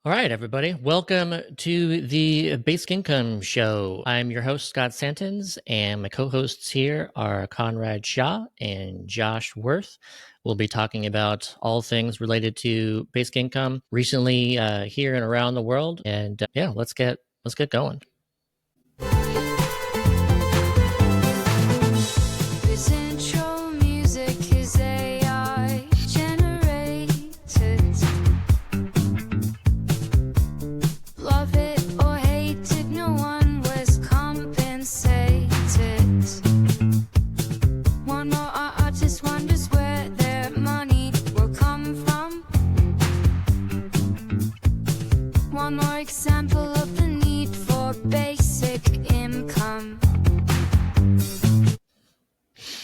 All right, everybody. Welcome to the Basic Income Show. I'm your host, Scott Santens, and my co-hosts here are Conrad Shaw and Josh Worth. We'll be talking about all things related to basic income recently here and around the world. And let's get going. This intro music is AI generated. Love it or hate it, no one was compensated. One more artist wonders where their money will come from. One more example of the need for basic income.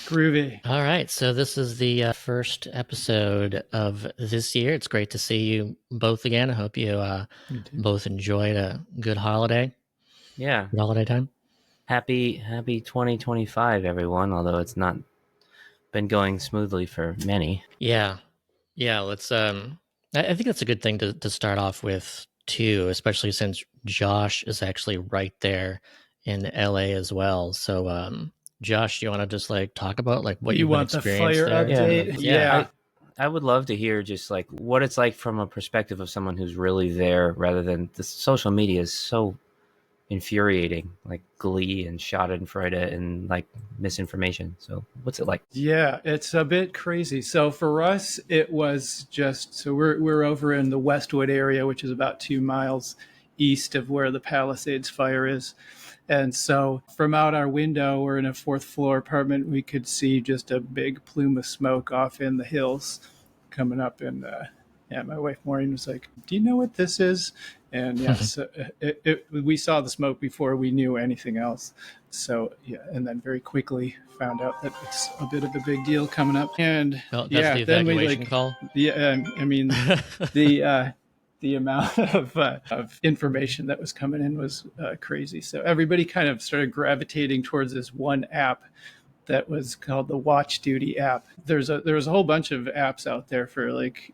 Groovy. All right, so this is the first episode of this year. It's great to see you both again. I hope you both enjoyed a good holiday. Yeah. Good holiday time. Happy 2025, everyone, although it's not been going smoothly for many. Yeah. Let's I think that's a good thing to start off with too, especially since Josh is actually right there in LA as well. So Josh, you want to just like talk about like what You you've want the experienced fire there? update? Yeah. I would love to hear just like what it's like from a perspective of someone who's really there, rather than the social media is so infuriating, like Glee and Schadenfreude and like misinformation. So what's it like? Yeah, it's a bit crazy. So for us, it was just, so we're over in the Westwood area, which is about 2 miles east of where the Palisades fire is. And so from out our window, we're in a 4th floor apartment, we could see just a big plume of smoke off in the hills coming up. And my wife Maureen was like, "Do you know what this is?" And yes, we saw the smoke before we knew anything else. So yeah, and then very quickly found out that it's a bit of a big deal coming up. And Well, that's the then evacuation call. Yeah, I mean the amount of information that was coming in was crazy. So everybody kind of started gravitating towards this one app that was called the Watch Duty app. There was a whole bunch of apps out there for like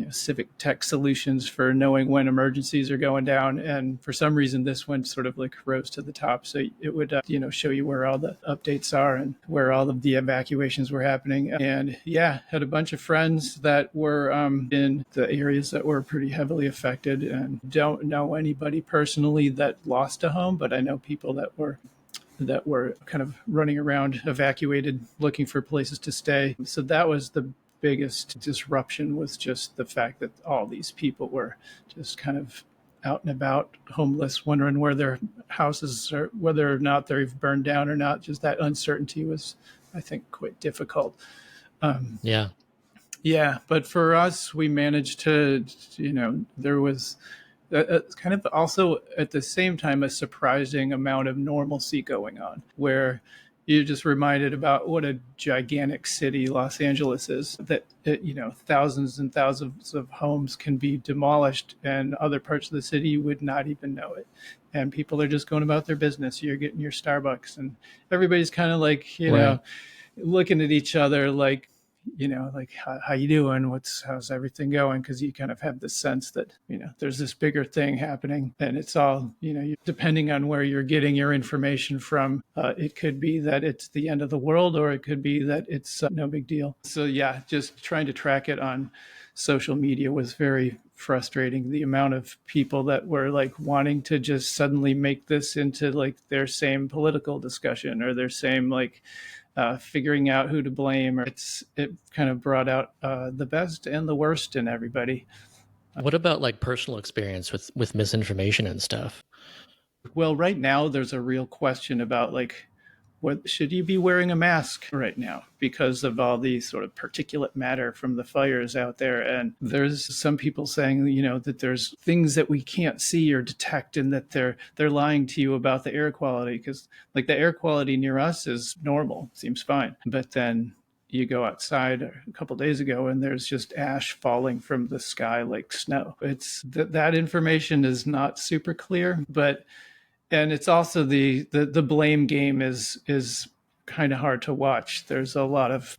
civic tech solutions for knowing when emergencies are going down, and for some reason this one sort of like rose to the top. So it would show you where all the updates are and where all of the evacuations were happening. And had a bunch of friends that were in the areas that were pretty heavily affected, and don't know anybody personally that lost a home, but I know people that were kind of running around evacuated looking for places to stay. So that was the biggest disruption, was just the fact that all these people were just kind of out and about, homeless, wondering where their houses are, whether or not they've burned down or not. Just that uncertainty was, I think, quite difficult. But for us, we managed to, there was kind of also at the same time a surprising amount of normalcy going on, where you're just reminded about what a gigantic city Los Angeles is, that thousands and thousands of homes can be demolished, and other parts of the city you would not even know it. And people are just going about their business. You're getting your Starbucks, and everybody's kind of like, looking at each other like, like how you doing? How's everything going? Because you kind of have the sense that, there's this bigger thing happening, and it's all, depending on where you're getting your information from, it could be that it's the end of the world, or it could be that it's no big deal. So just trying to track it on social media was very frustrating. The amount of people that were like wanting to just suddenly make this into like their same political discussion, or their same like figuring out who to blame, or it kind of brought out the best and the worst in everybody. What about like personal experience with misinformation and stuff? Well, right now there's a real question about like, what should you be wearing a mask right now because of all the sort of particulate matter from the fires out there? And there's some people saying, that there's things that we can't see or detect, and that they're lying to you about the air quality, because like the air quality near us is normal, seems fine. But then you go outside a couple days ago and there's just ash falling from the sky like snow. It's that information is not super clear, and it's also the blame game is kind of hard to watch. There's a lot of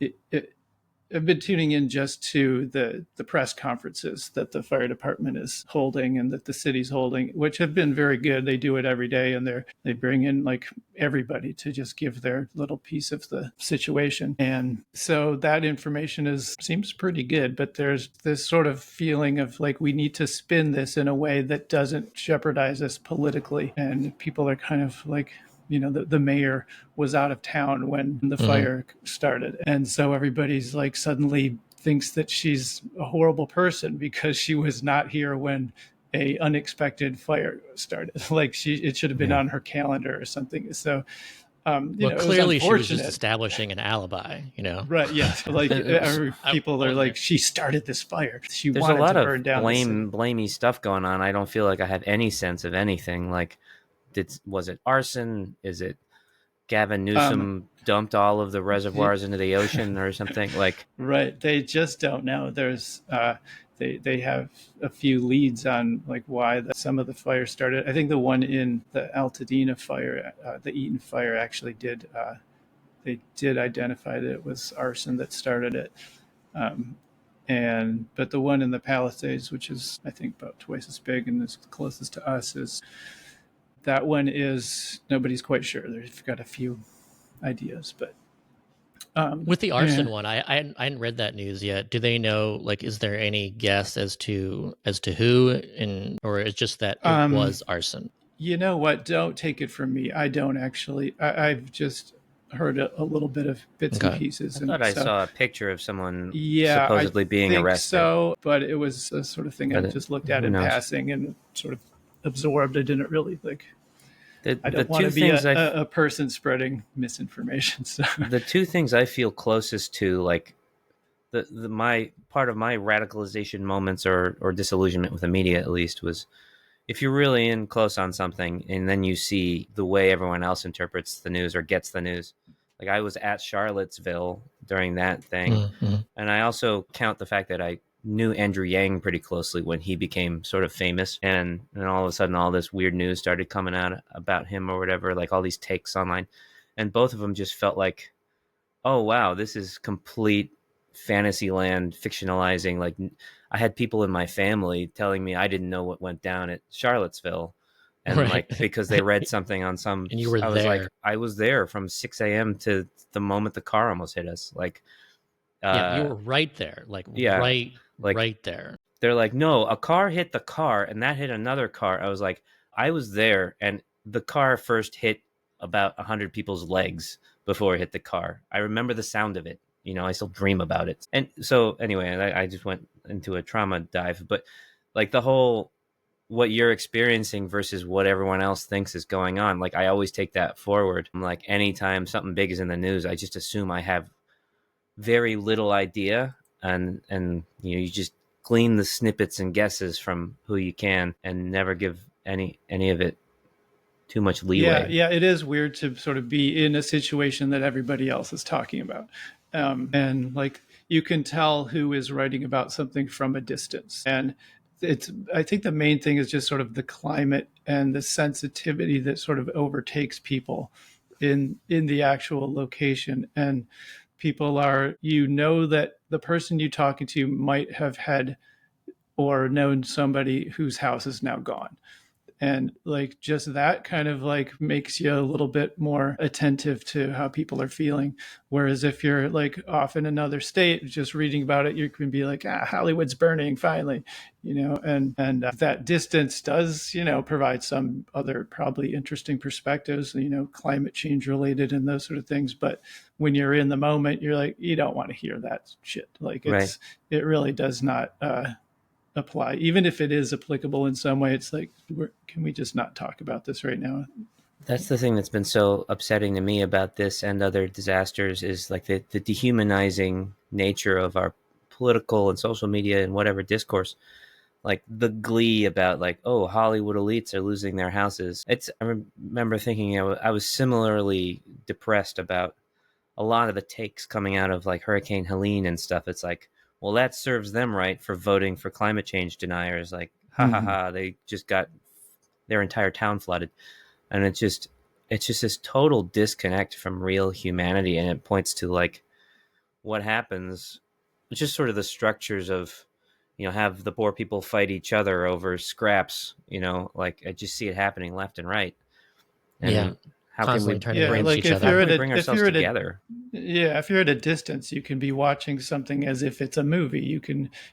I've been tuning in just to the press conferences that the fire department is holding and that the city's holding, which have been very good. They do it every day, and they bring in like everybody to just give their little piece of the situation. And so that information seems pretty good, but there's this sort of feeling of like we need to spin this in a way that doesn't jeopardize us politically. And people are kind of like, the mayor was out of town when the fire started. And so everybody's like suddenly thinks that she's a horrible person because she was not here when a unexpected fire started. Like it should have been on her calendar or something. So, clearly she was just establishing an alibi, Right. Yeah. Like people are like, she started this fire. There's wanted a lot to of burn down blamey stuff going on. I don't feel like I have any sense of anything. Like, was it arson? Is it Gavin Newsom dumped all of the reservoirs into the ocean or something? Like, right. They just don't know. There's they have a few leads on like why some of the fire started. I think the one in the Altadena fire, the Eaton fire, actually did they did identify that it was arson that started it. But the one in the Palisades, which is I think about twice as big and is closest to us, that one is nobody's quite sure. They've got a few ideas, but with the arson one, I hadn't read that news yet. Do they know? Like, is there any guess as to who, or it's just that it was arson? You know what? Don't take it from me. I don't actually. I've just heard a little bit of bits and pieces. I thought I saw a picture of someone supposedly being arrested. So, but it was a sort of thing I just looked at in passing and sort of absorbed. I didn't really like. I don't want to be a person spreading misinformation. So. The two things I feel closest to, like my part of my radicalization moments or disillusionment with the media, at least, was if you're really in close on something and then you see the way everyone else interprets the news or gets the news. Like I was at Charlottesville during that thing, and I also count the fact that I knew Andrew Yang pretty closely when he became sort of famous, and all of a sudden all this weird news started coming out about him or whatever, like all these takes online, and both of them just felt like, oh wow, this is complete fantasy land, fictionalizing. Like I had people in my family telling me I didn't know what went down at Charlottesville, and like because they read something on some, and you were I was there. like, I was there from 6 a.m. to the moment the car almost hit us. Like you were right there, right there. They're like, no, a car hit the car and that hit another car. I was like, I was there, and the car first hit about 100 people's legs before it hit the car. I remember the sound of it. I still dream about it. And so anyway, I just went into a trauma dive, but like the whole, what you're experiencing versus what everyone else thinks is going on. Like I always take that forward. I'm like, anytime something big is in the news, I just assume I have very little idea, and you just glean the snippets and guesses from who you can and never give any of it too much leeway. Yeah, it is weird to sort of be in a situation that everybody else is talking about. And like you can tell who is writing about something from a distance. And I think the main thing is just sort of the climate and the sensitivity that sort of overtakes people in the actual location. And people are, that the person you're talking to might have had or known somebody whose house is now gone. And like just that kind of like makes you a little bit more attentive to how people are feeling. Whereas if you're like off in another state, just reading about it, you can be like, Hollywood's burning finally, and that distance does, provide some other probably interesting perspectives, climate change related and those sort of things. But when you're in the moment, you're like, you don't want to hear that shit. Like it really does not, apply, even if it is applicable in some way. It's like, can we just not talk about this right now? That's the thing that's been so upsetting to me about this and other disasters is like the dehumanizing nature of our political and social media and whatever discourse. Like the glee about like, oh, Hollywood elites are losing their houses. I remember thinking I was similarly depressed about a lot of the takes coming out of like Hurricane Helene and stuff. It's like, well, that serves them right for voting for climate change deniers. Like, they just got their entire town flooded. And it's just this total disconnect from real humanity. And it points to like what happens just sort of the structures of, have the poor people fight each other over scraps, like I just see it happening left and right. And Yeah. how can Constantly we trying to bring like each if other. you're at a bring if ourselves you're at a together? yeah, if you're at a distance, you can be watching something as if it's a movie.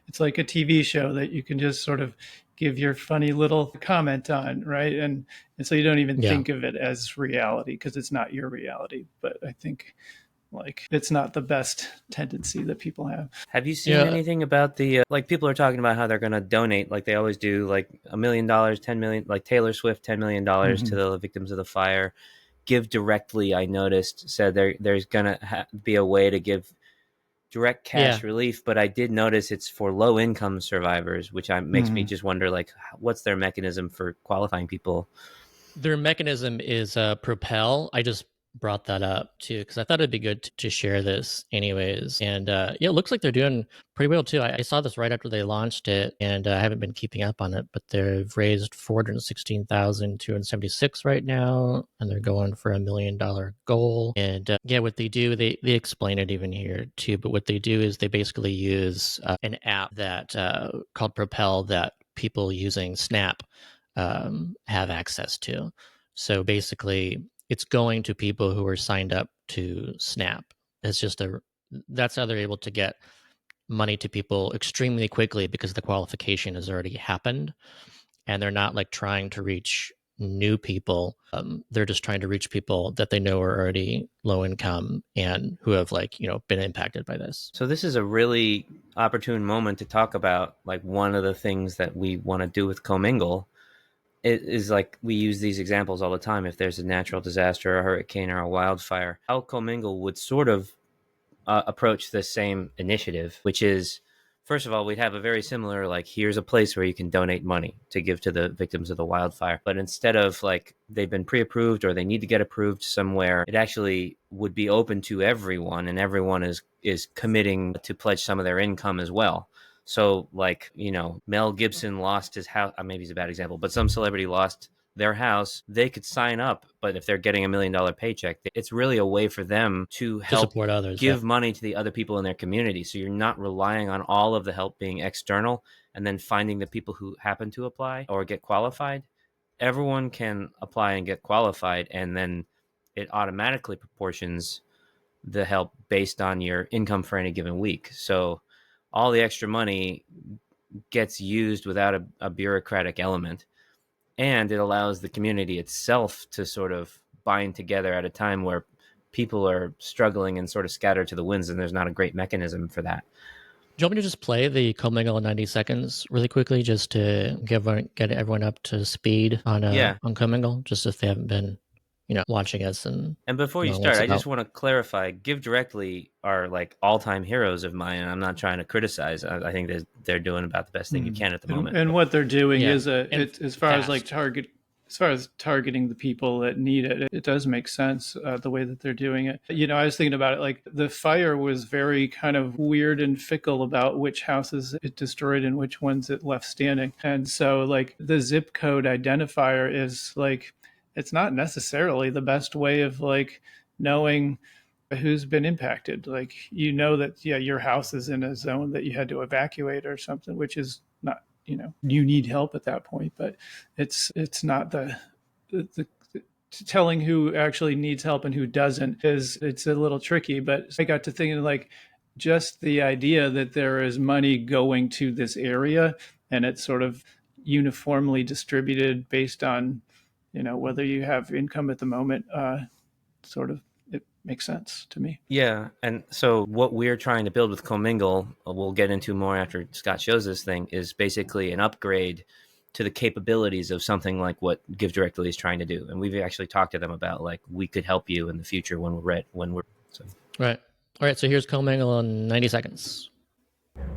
It's like a TV show that you can just sort of give your funny little comment on, right? And so you don't even Yeah. think of it as reality because it's not your reality. But I think like it's not the best tendency that people have. Have you seen Yeah. anything about the like people are talking about how they're going to donate like they always do, like $1 million, 10 million, like Taylor Swift, $10 million to the victims of the fire? Give directly, I noticed, said there's going to be a way to give direct cash relief, but I did notice it's for low income survivors, which makes me just wonder, like, what's their mechanism for qualifying people? Their mechanism is Propel. I just brought that up too because I thought it'd be good to share this anyways. And it looks like they're doing pretty well too. I saw this right after they launched it, and I haven't been keeping up on it, but they've raised 416,276 right now, and they're going for $1 million goal. And what they do, they explain it even here too. But what they do is they basically use an app that called Propel that people using Snap have access to. So basically, it's going to people who are signed up to Snap. That's how they're able to get money to people extremely quickly because the qualification has already happened, and they're not like trying to reach new people. They're just trying to reach people that they know are already low income and who have been impacted by this. So this is a really opportune moment to talk about like one of the things that we want to do with Comingle. It is like we use these examples all the time. If there's a natural disaster, a hurricane, or a wildfire, how Comingle would sort of approach the same initiative, which is, first of all, we'd have a very similar, like, here's a place where you can donate money to give to the victims of the wildfire. But instead of like they've been pre-approved or they need to get approved somewhere, it actually would be open to everyone, and everyone is committing to pledge some of their income as well. So like, Mel Gibson lost his house. Maybe it's a bad example, but some celebrity lost their house. They could sign up, but if they're getting $1 million paycheck, it's really a way for them to help support others, give money to the other people in their community. So you're not relying on all of the help being external and then finding the people who happen to apply or get qualified. Everyone can apply and get qualified, and then it automatically proportions the help based on your income for any given week. So all the extra money gets used without a bureaucratic element, and it allows the community itself to sort of bind together at a time where people are struggling and sort of scattered to the winds, and there's not a great mechanism for that. Do you want me to just play the Comingle in 90 seconds really quickly just to get everyone up to speed on Comingle, just if they haven't been watching us? And before you start, I just want to clarify, Give Directly are like all-time heroes of mine, and I'm not trying to criticize. I think that they're doing about the best thing you can at the moment. And what they're doing is as far as targeting the people that need it, it does make sense the way that they're doing it. I was thinking about it, like the fire was very kind of weird and fickle about which houses it destroyed and which ones it left standing. And so like the zip code identifier is like, it's not necessarily the best way of like knowing who's been impacted. Like, that, your house is in a zone that you had to evacuate or something, which is not, you need help at that point, but it's not the telling who actually needs help and who doesn't it's a little tricky. But I got to thinking, like, just the idea that there is money going to this area and it's sort of uniformly distributed based on, whether you have income at the moment, sort of, it makes sense to me. Yeah. And so what we're trying to build with Comingle, we'll get into more after Scott shows this thing, is basically an upgrade to the capabilities of something like what Give Directly is trying to do. And we've actually talked to them about, like, we could help you in the future when we're so. Right. All right. So here's Comingle in 90 seconds.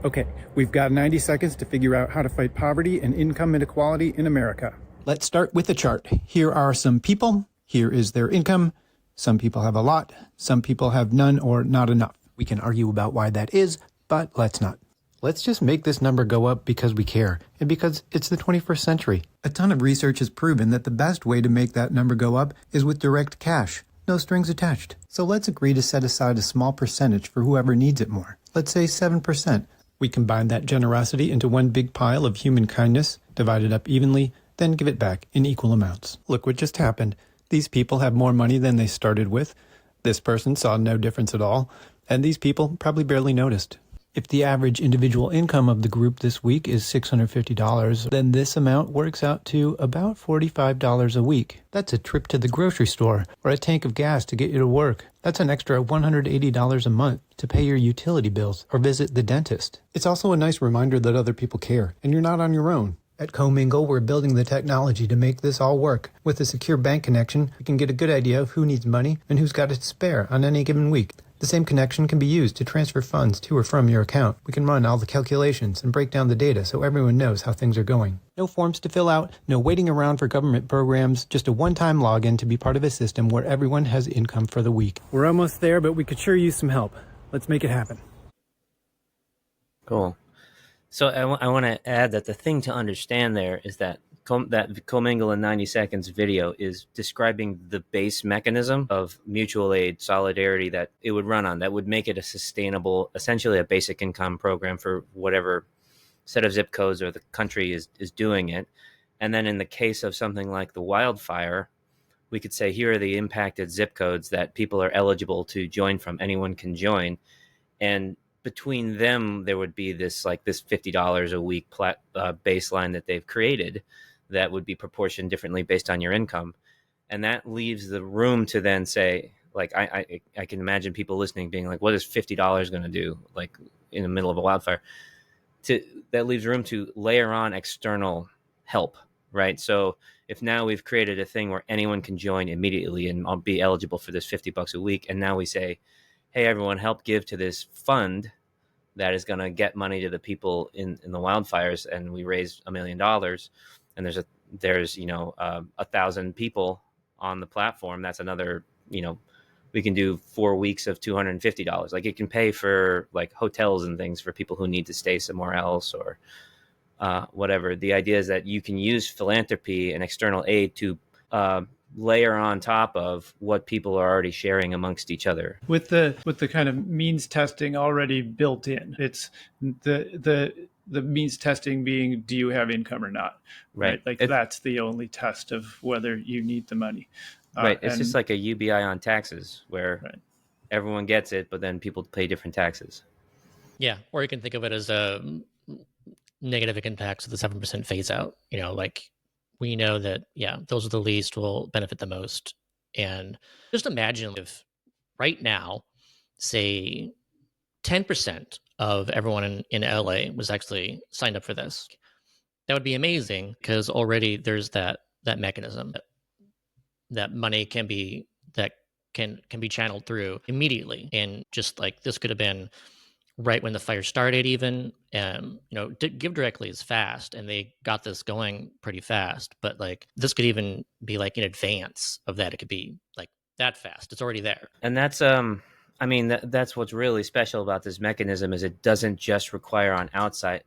Okay, we've got 90 seconds to figure out how to fight poverty and income inequality in America. Let's start with the chart. Here are some people. Here is their income. Some people have a lot. Some people have none or not enough. We can argue about why that is, but let's not. Let's just make this number go up because we care and because it's the 21st century. A ton of research has proven that the best way to make that number go up is with direct cash. no strings attached. So let's agree to set aside a small percentage for whoever needs it more. Let's say 7%. We combine that generosity into one big pile of human kindness, divide it up evenly, then give it back in equal amounts. Look what just happened. These people have more money than they started with. This person saw no difference at all, and these people probably barely noticed. If the average individual income of the group this week is $650, then this amount works out to about $45 a week. That's a trip to the grocery store or a tank of gas to get you to work. That's an extra $180 a month to pay your utility bills or visit the dentist. It's also a nice reminder that other people care, and you're not on your own. At Comingle, we're building the technology to make this all work. With a secure bank connection, we can get a good idea of who needs money and who's got it to spare on any given week. The same connection can be used to transfer funds to or from your account. We can run all the calculations and break down the data so everyone knows how things are going. No forms to fill out, no waiting around for government programs, just a one-time login to be part of a system where everyone has income for the week. We're almost there, but we could sure use some help. Let's make it happen. Cool. So I want to add that the thing to understand there is that that Comingle in 90 seconds video is describing the base mechanism of mutual aid solidarity that it would run on, that would make it a sustainable, essentially a basic income program for whatever set of zip codes or the country is doing it. And then in the case of something like the wildfire, we could say, here are the impacted zip codes that people are eligible to join from. Anyone can join. And between them, there would be this $50 a week baseline that they've created that would be proportioned differently based on your income. And that leaves the room to then say, like, I can imagine people listening being like, what is $50 going to do, like, in the middle of a wildfire? That leaves room to layer on external help, right? So if now we've created a thing where anyone can join immediately and I'll be eligible for this $50 a week, and now we say, hey, everyone, help give to this fund that is going to get money to the people in the wildfires, and we raise $1 million, and there's 1,000 people on the platform. That's another, we can do 4 weeks of $250. Like, it can pay for like hotels and things for people who need to stay somewhere else or whatever. The idea is that you can use philanthropy and external aid to layer on top of what people are already sharing amongst each other, with the kind of means testing already built in. It's the means testing being, do you have income or not, right? Like, that's the only test of whether you need the money, right? It's just like a UBI on taxes where everyone gets it, but then people pay different taxes. Yeah, or you can think of it as a negative impacts of the 7% phase out. Like, we know that, those are the least will benefit the most. And just imagine if right now, say 10% of everyone in LA was actually signed up for this. That would be amazing, because already there's that mechanism that money can be channeled through immediately. And just like, this could have been right when the fire started, even. Give Directly is fast, and they got this going pretty fast. But like, this could even be like in advance of that. It could be like that fast. It's already there. And that's that's what's really special about this mechanism, is it doesn't just require outside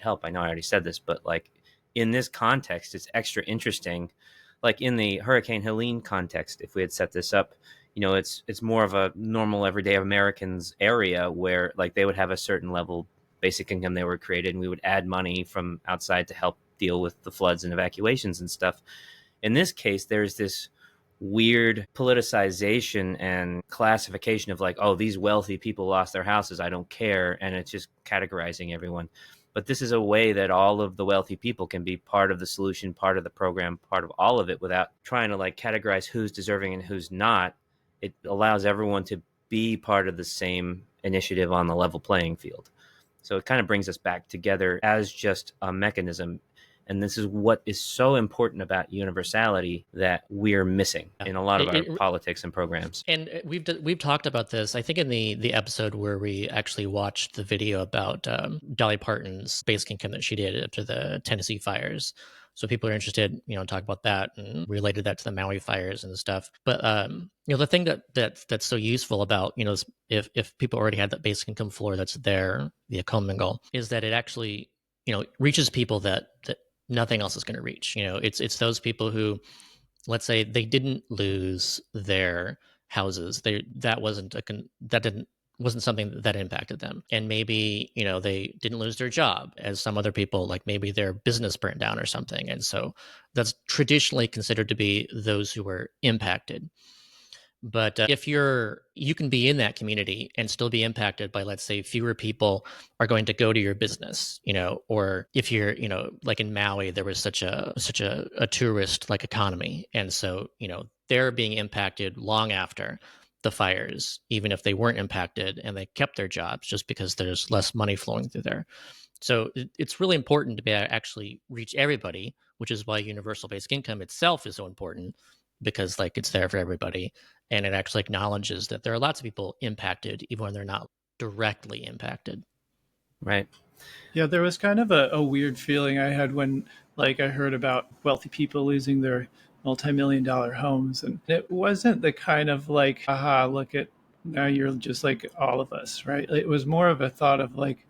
help. I know I already said this, but like, in this context, it's extra interesting. Like, in the Hurricane Helene context, if we had set this up, it's more of a normal everyday Americans area where, like, they would have a certain level basic income they were created, and we would add money from outside to help deal with the floods and evacuations and stuff. In this case, there's this weird politicization and classification of like, oh, these wealthy people lost their houses, I don't care, and it's just categorizing everyone. But this is a way that all of the wealthy people can be part of the solution, part of the program, part of all of it, without trying to like categorize who's deserving and who's not. It allows everyone to be part of the same initiative on the level playing field. So it kind of brings us back together as just a mechanism. And this is what is so important about universality that we're missing in a lot of our politics and programs. And we've talked about this, I think, in the episode where we actually watched the video about Dolly Parton's basic income that she did after the Tennessee fires. So people are interested, talk about that, and related that to the Maui fires and stuff. But the thing that's so useful about if people already had that basic income floor that's there via Comingle, is that it actually reaches people that nothing else is going to reach. It's those people who let's say they didn't lose their houses, wasn't something that impacted them, and maybe they didn't lose their job as some other people, like maybe their business burnt down or something, and so that's traditionally considered to be those who were impacted. But if you can be in that community and still be impacted by, let's say, fewer people are going to go to your business, or if you're, like in Maui, there was such a tourist like economy. And so, they're being impacted long after the fires, even if they weren't impacted and they kept their jobs just because there's less money flowing through there. So it's really important to actually reach everybody, which is why universal basic income itself is so important, because like it's there for everybody, and it actually acknowledges that there are lots of people impacted even when they're not directly impacted. Right. Yeah, there was kind of a weird feeling I had when, like, I heard about wealthy people losing their multi-million-dollar homes, and it wasn't the kind of like, aha, look at, now you're just like all of us, right? It was more of a thought of like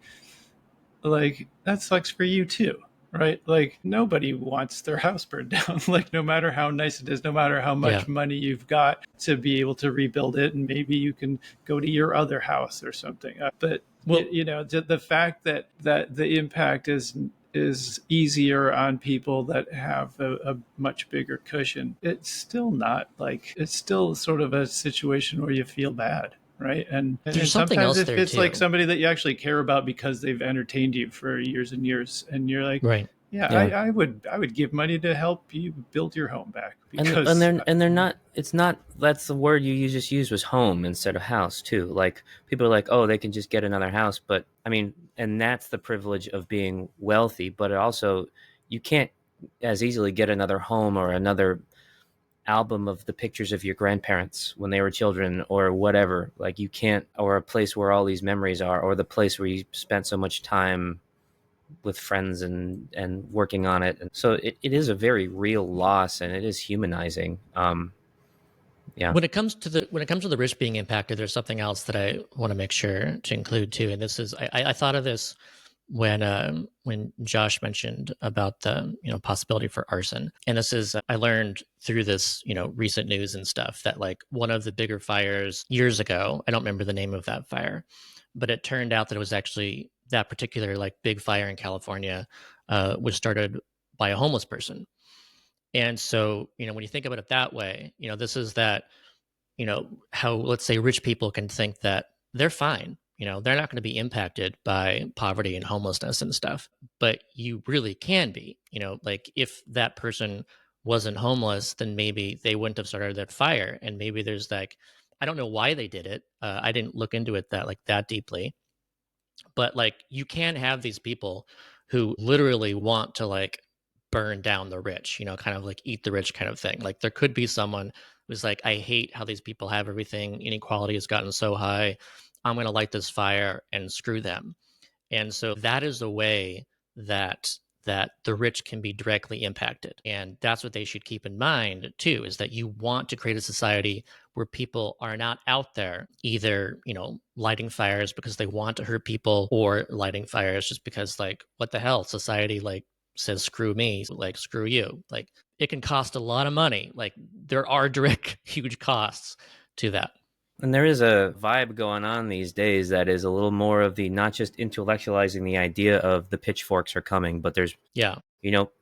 that sucks for you too, right? Like nobody wants their house burned down. Like no matter how nice it is, no matter how much money you've got to be able to rebuild it, and maybe you can go to your other house or something. But well, the fact that the impact is easier on people that have a much bigger cushion, it's still not like, it's still sort of a situation where you feel bad, right? And there's something sometimes else if there it's too. like somebody that you actually care about because they've entertained you for years and years, and you're like, right, I would give money to help you build your home back, because and they're not, it's not, that's the word you just used, was home instead of house too. Like people are like, oh, they can just get another house, but I mean, and that's the privilege of being wealthy, but it also, you can't as easily get another home or another album of the pictures of your grandparents when they were children or whatever. Like you can't, or a place where all these memories are, or the place where you spent so much time with friends and working on it. And so it is a very real loss, and it is humanizing. Yeah. When it comes to the rich being impacted, there's something else that I want to make sure to include too. And this is, I thought of this when Josh mentioned about the possibility for arson. And this is, I learned through this recent news and stuff, that like one of the bigger fires years ago, I don't remember the name of that fire, but it turned out that it was actually that particular like big fire in California was started by a homeless person. And so when you think about it that way, this is that, how, let's say, rich people can think that they're fine. They're not going to be impacted by poverty and homelessness and stuff, but you really can be. Like if that person wasn't homeless, then maybe they wouldn't have started that fire. And maybe there's like, I don't know why they did it. I didn't look into it that deeply, but like you can have these people who literally want to like burn down the rich, kind of like eat the rich kind of thing. Like there could be someone who's like, I hate how these people have everything. Inequality has gotten so high. I'm going to light this fire and screw them. And so that is a way that the rich can be directly impacted. And that's what they should keep in mind too, is that you want to create a society where people are not out there either, lighting fires because they want to hurt people, or lighting fires just because like, what the hell, society like says screw me, like screw you. Like it can cost a lot of money. Like there are direct huge costs to that. And there is a vibe going on these days that is a little more of the, not just intellectualizing the idea of the pitchforks are coming, but there's,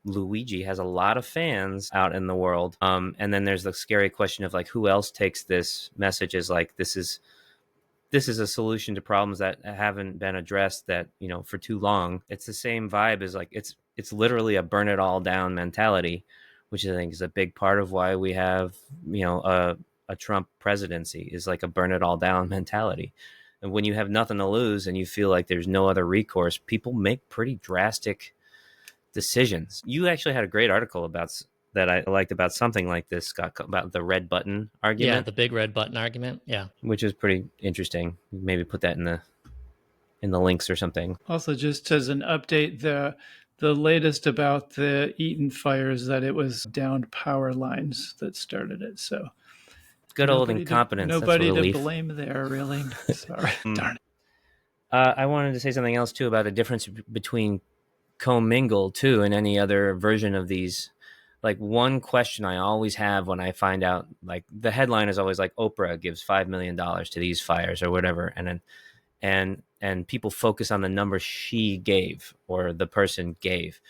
Luigi has a lot of fans out in the world. And then there's the scary question of like, who else takes this message as like, this is a solution to problems that haven't been addressed, that, for too long. It's the same vibe as like, it's literally a burn it all down mentality, which I think is a big part of why we have, a Trump presidency, is like a burn it all down mentality. And when you have nothing to lose and you feel like there's no other recourse, people make pretty drastic decisions. You actually had a great article about that I liked about something like this, Scott, about the red button argument. Yeah, the big red button argument. Yeah. Which is pretty interesting. Maybe put that in the links or something. Also, just as an update, the latest about the Eaton fires, that it was downed power lines that started it. So good old incompetence. Nobody to blame there, really. Sorry. Darn it. I wanted to say something else too about the difference between Comingle too and any other version of these like one question I always have when I find out, like the headline is always like Oprah gives $5 million to these fires or whatever, and then and people focus on the number she gave or the person gave,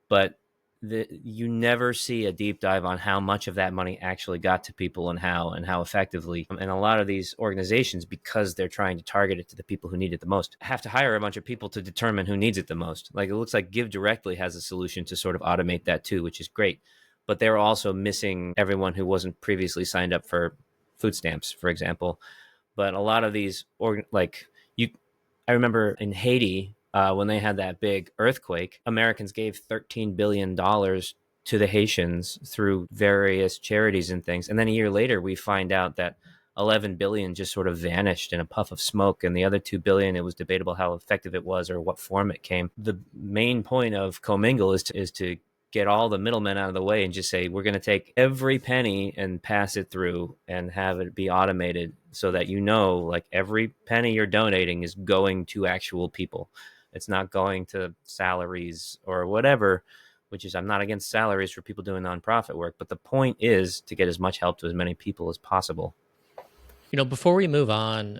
but you never see a deep dive on how much of that money actually got to people and how effectively. And a lot of these organizations, because they're trying to target it to the people who need it the most, have to hire a bunch of people to determine who needs it the most. Like it looks like Give Directly has a solution to sort of automate that too, which is great. But they're also missing everyone who wasn't previously signed up for food stamps, for example. But a lot of these, I remember in Haiti, when they had that big earthquake, Americans gave $13 billion to the Haitians through various charities and things. And then a year later, we find out that 11 billion just sort of vanished in a puff of smoke. And the other 2 billion, it was debatable how effective it was or what form it came. The main point of Comingle is to get all the middlemen out of the way and just say, we're going to take every penny and pass it through and have it be automated so that, like every penny you're donating is going to actual people. It's not going to salaries or whatever, which is, I'm not against salaries for people doing nonprofit work, but the point is to get as much help to as many people as possible. Before we move on,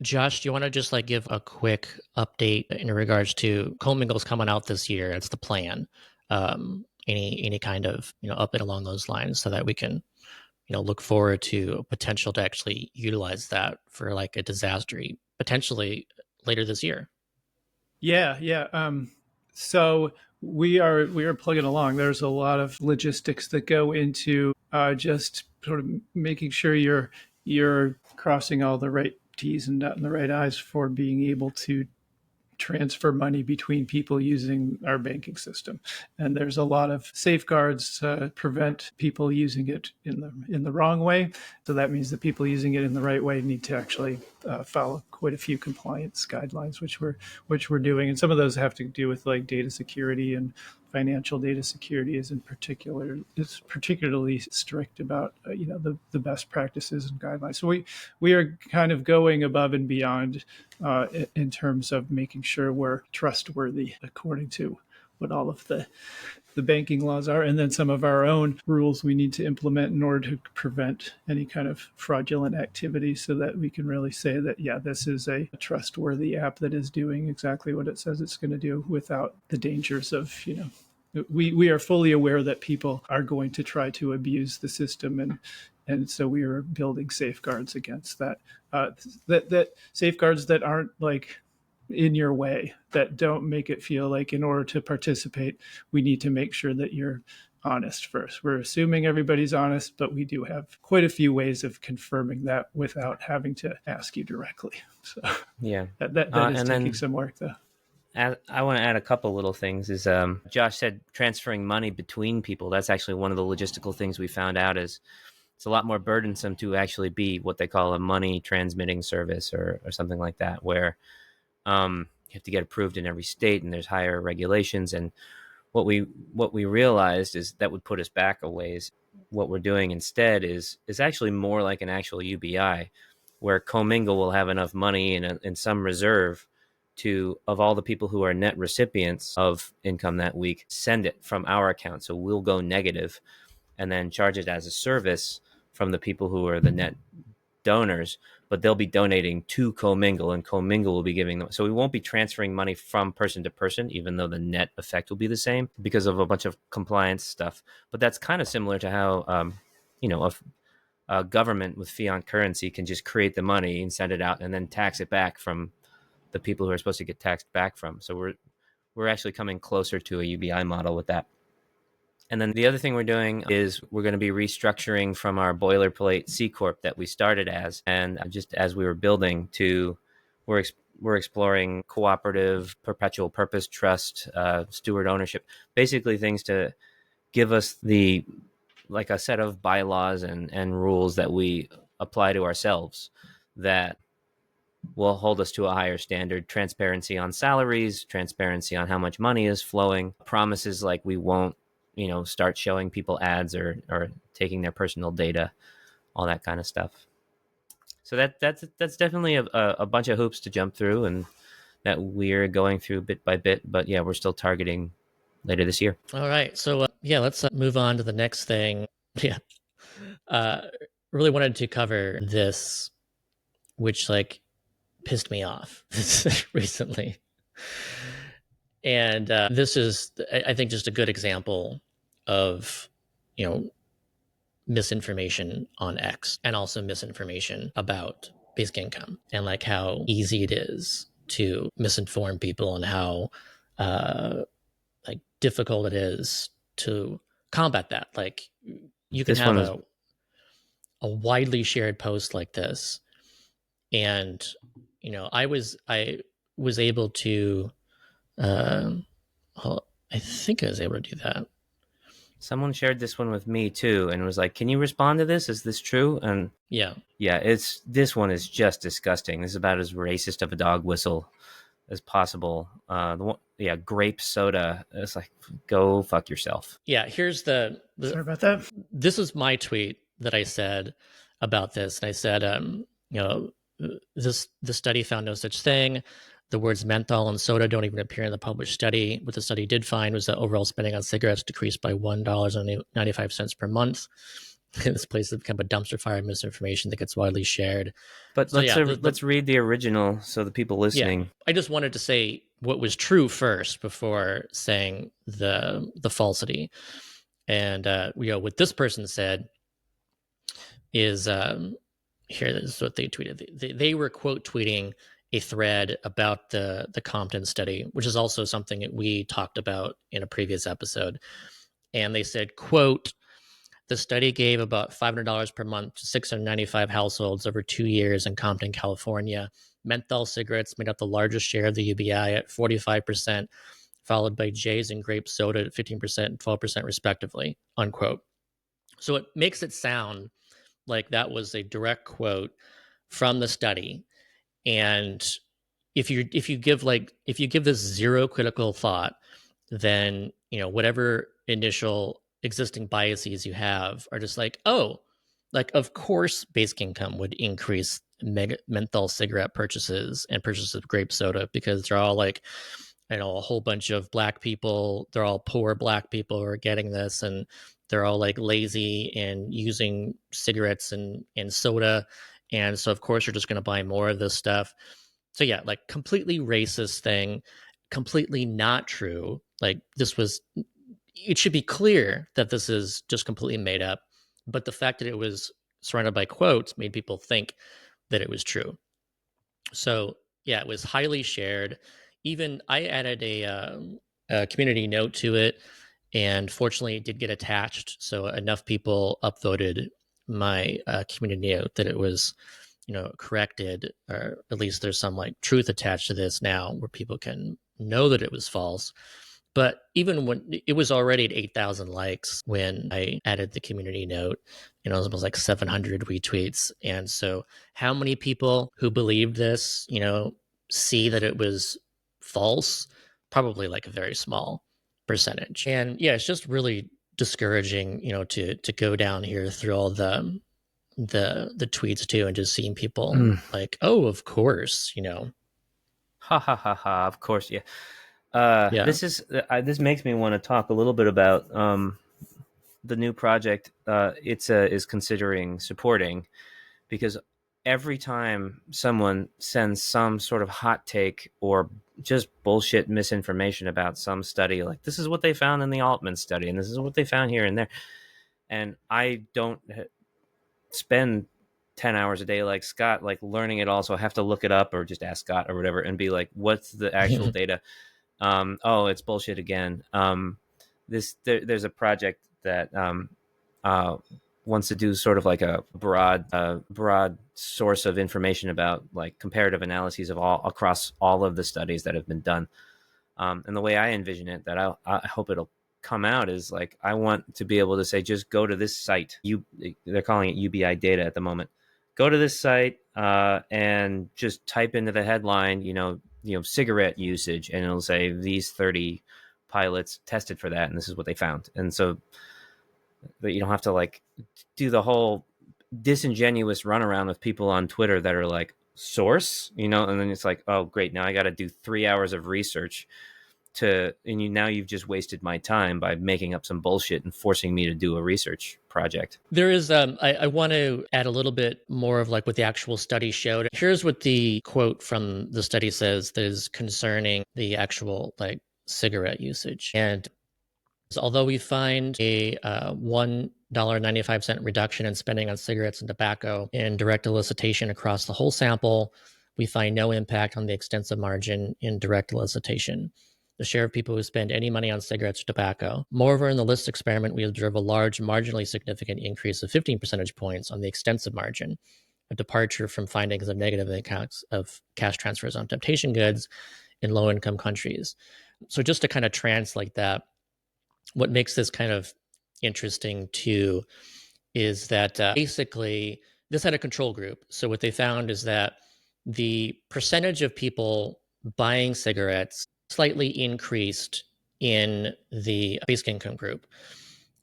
Josh, do you want to just like give a quick update in regards to Comingle's coming out this year? It's the plan. Any kind of update along those lines so that we can look forward to potential to actually utilize that for like a disaster potentially later this year. Yeah. So we are plugging along. There's a lot of logistics that go into just sort of making sure you're crossing all the right T's and dotting the right I's for being able to transfer money between people using our banking system. And there's a lot of safeguards to prevent people using it in the wrong way. So that means that people using it in the right way need to actually follow quite a few compliance guidelines, which we're doing. And some of those have to do with like data security, and financial data security is particularly strict about the best practices and guidelines. So we are kind of going above and beyond in terms of making sure we're trustworthy according to what all of the banking laws are, and then some of our own rules we need to implement in order to prevent any kind of fraudulent activity, so that we can really say that, yeah, this is a trustworthy app that is doing exactly what it says it's going to do without the dangers of, we are fully aware that people are going to try to abuse the system, and so we are building safeguards against that. That safeguards that aren't like in your way, that don't make it feel like in order to participate, we need to make sure that you're honest first. We're assuming everybody's honest, but we do have quite a few ways of confirming that without having to ask you directly. So yeah, that is taking some work though. I want to add a couple little things. Is Josh said transferring money between people. That's actually one of the logistical things we found out is it's a lot more burdensome to actually be what they call a money transmitting service or something like that, where you have to get approved in every state and there's higher regulations. And what we realized is that would put us back a ways. What we're doing instead is actually more like an actual UBI, where Comingle will have enough money in some reserve to, of all the people who are net recipients of income that week, send it from our account. So we'll go negative and then charge it as a service from the people who are the net donors, but they'll be donating to Comingle, and Comingle will be giving them. So we won't be transferring money from person to person, even though the net effect will be the same because of a bunch of compliance stuff. But that's kind of similar to how, a government with fiat currency can just create the money and send it out and then tax it back from the people who are supposed to get taxed back from. So we're actually coming closer to a UBI model with that. And then the other thing we're doing is we're going to be restructuring from our boilerplate C Corp that we started as, and just as we were building to, we're exploring cooperative, perpetual purpose trust, steward ownership, basically things to give us like a set of bylaws and rules that we apply to ourselves that will hold us to a higher standard. Transparency on salaries, transparency on how much money is flowing, promises like we won't start showing people ads or taking their personal data, all that kind of stuff. So that's definitely a bunch of hoops to jump through, and that we're going through bit by bit. But yeah, we're still targeting later this year. All right. So, let's move on to the next thing. Yeah. Really wanted to cover this, which like pissed me off recently. And this is, I think, just a good example of, misinformation on X, and also misinformation about basic income, and like how easy it is to misinform people, and how like difficult it is to combat that. Like you can This have one is a widely shared post like this, and I was able to well, I think I was able to do that. someone shared this one with me too, and was like, "Can you respond to this? Is this true?" And Yeah, this one is just disgusting. This is about as racist of a dog whistle as possible. Grape soda. It's like, go fuck yourself. yeah. Here's Sorry about that. this is my tweet that I said about this, and I said, the study found no such thing. The words menthol and soda don't even appear in the published study. What the study did find was that overall spending on cigarettes decreased by $1.95 per month. This place has become a dumpster fire of misinformation that gets widely shared. But So, let's read the original so the people listening. Yeah, I just wanted to say what was true first before saying the falsity. And what this person said is here. This is what they tweeted. They were quote tweeting a thread about the Compton study, which is also something that we talked about in a previous episode. And they said, quote, the study gave about $500 per month to 695 households over 2 years in Compton, California. Menthol cigarettes made up the largest share of the UBI at 45%, followed by J's and grape soda at 15% and 12% respectively, unquote. So it makes it sound like that was a direct quote from the study. And if you give this zero critical thought, then whatever initial existing biases you have are just like, oh, like of course basic income would increase menthol cigarette purchases and purchases of grape soda, because they're all like, a whole bunch of black people, they're all poor black people who are getting this, and they're all like lazy and using cigarettes and soda, and so of course you're just going to buy more of this stuff. So yeah, like completely racist thing, completely not true. Like it should be clear that this is just completely made up, but the fact that it was surrounded by quotes made people think that it was true. So yeah, it was highly shared. Even I added a community note to it, and fortunately it did get attached, so enough people upvoted my community note that it was corrected, or at least there's some like truth attached to this now where people can know that it was false. But even when it was already at 8,000 likes when I added the community note, it was almost like 700 retweets. And so how many people who believed this, see that it was false? Probably like a very small percentage. And yeah, it's just really discouraging, to go down here through all the tweets too, and just seeing people like, oh, of course, Ha ha ha ha. Of course, yeah. This makes me want to talk a little bit about the new project ITSA is considering supporting, because every time someone sends some sort of hot take or just bullshit misinformation about some study, like this is what they found in the Altman study, and this is what they found here and there, and I don't spend 10 hours a day like Scott, like learning it all, so I have to look it up or just ask Scott or whatever and be like, what's the actual data? Oh, it's bullshit again. There's a project that wants to do sort of like a broad source of information about like comparative analyses of all across all of the studies that have been done. And the way I envision it, that I hope it'll come out, is like, I want to be able to say, just go to this site. They're calling it UBI data at the moment. Go to this site and just type into the headline, cigarette usage, and it'll say these 30 pilots tested for that, and this is what they found. And so that you don't have to like do the whole disingenuous runaround with people on Twitter that are like, source, and then it's like, oh great, now I got to do 3 hours of research now you've just wasted my time by making up some bullshit and forcing me to do a research project. There is, I want to add a little bit more of like what the actual study showed. Here's what the quote from the study says that is concerning the actual like cigarette usage. And although we find a $1.95 reduction in spending on cigarettes and tobacco in direct elicitation across the whole sample, we find no impact on the extensive margin in direct elicitation, the share of people who spend any money on cigarettes or tobacco. Moreover, in the list experiment, we observe a large, marginally significant increase of 15 percentage points on the extensive margin, a departure from findings of negative impacts of cash transfers on temptation goods in low-income countries. So just to kind of translate that, what makes this kind of interesting too is that basically this had a control group. So what they found is that the percentage of people buying cigarettes slightly increased in the basic income group.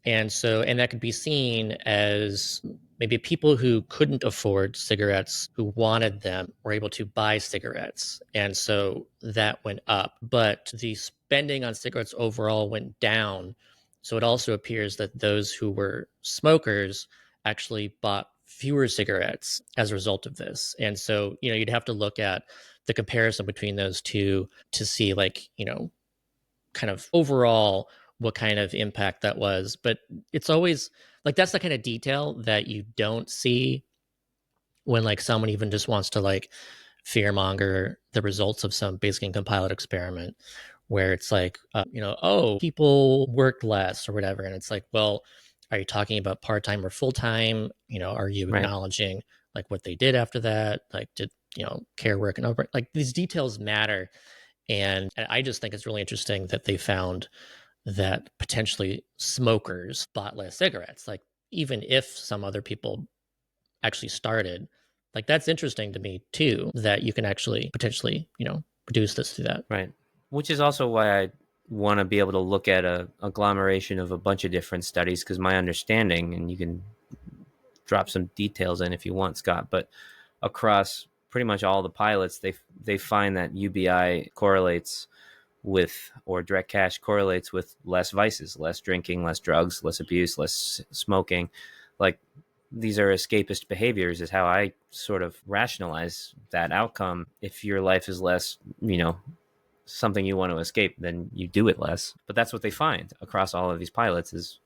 And that could be seen as maybe people who couldn't afford cigarettes, who wanted them, were able to buy cigarettes. And so that went up. But the spending on cigarettes overall went down. So it also appears that those who were smokers actually bought fewer cigarettes as a result of this. And so, you'd have to look at the comparison between those two to see like, kind of overall what kind of impact that was. But it's always like, that's the kind of detail that you don't see when like someone even just wants to like fearmonger the results of some basic income pilot experiment, where it's like, oh, people worked less or whatever. And it's like, well, are you talking about part-time or full-time? Are you acknowledging like what they did after that? Like, did, care work and over? Like, these details matter. And I just think it's really interesting that they found that potentially smokers bought less cigarettes. Like, even if some other people actually started, like, that's interesting to me too, that you can actually potentially, reduce this through that. Right. Which is also why I want to be able to look at a agglomeration of a bunch of different studies, because my understanding, and you can drop some details in if you want, Scott, but across pretty much all the pilots, they find that UBI correlates with, or direct cash correlates with, less vices, less drinking, less drugs, less abuse, less smoking. Like, these are escapist behaviors is how I sort of rationalize that outcome. If your life is less, something you want to escape, then you do it less. But that's what they find across all of these pilots, is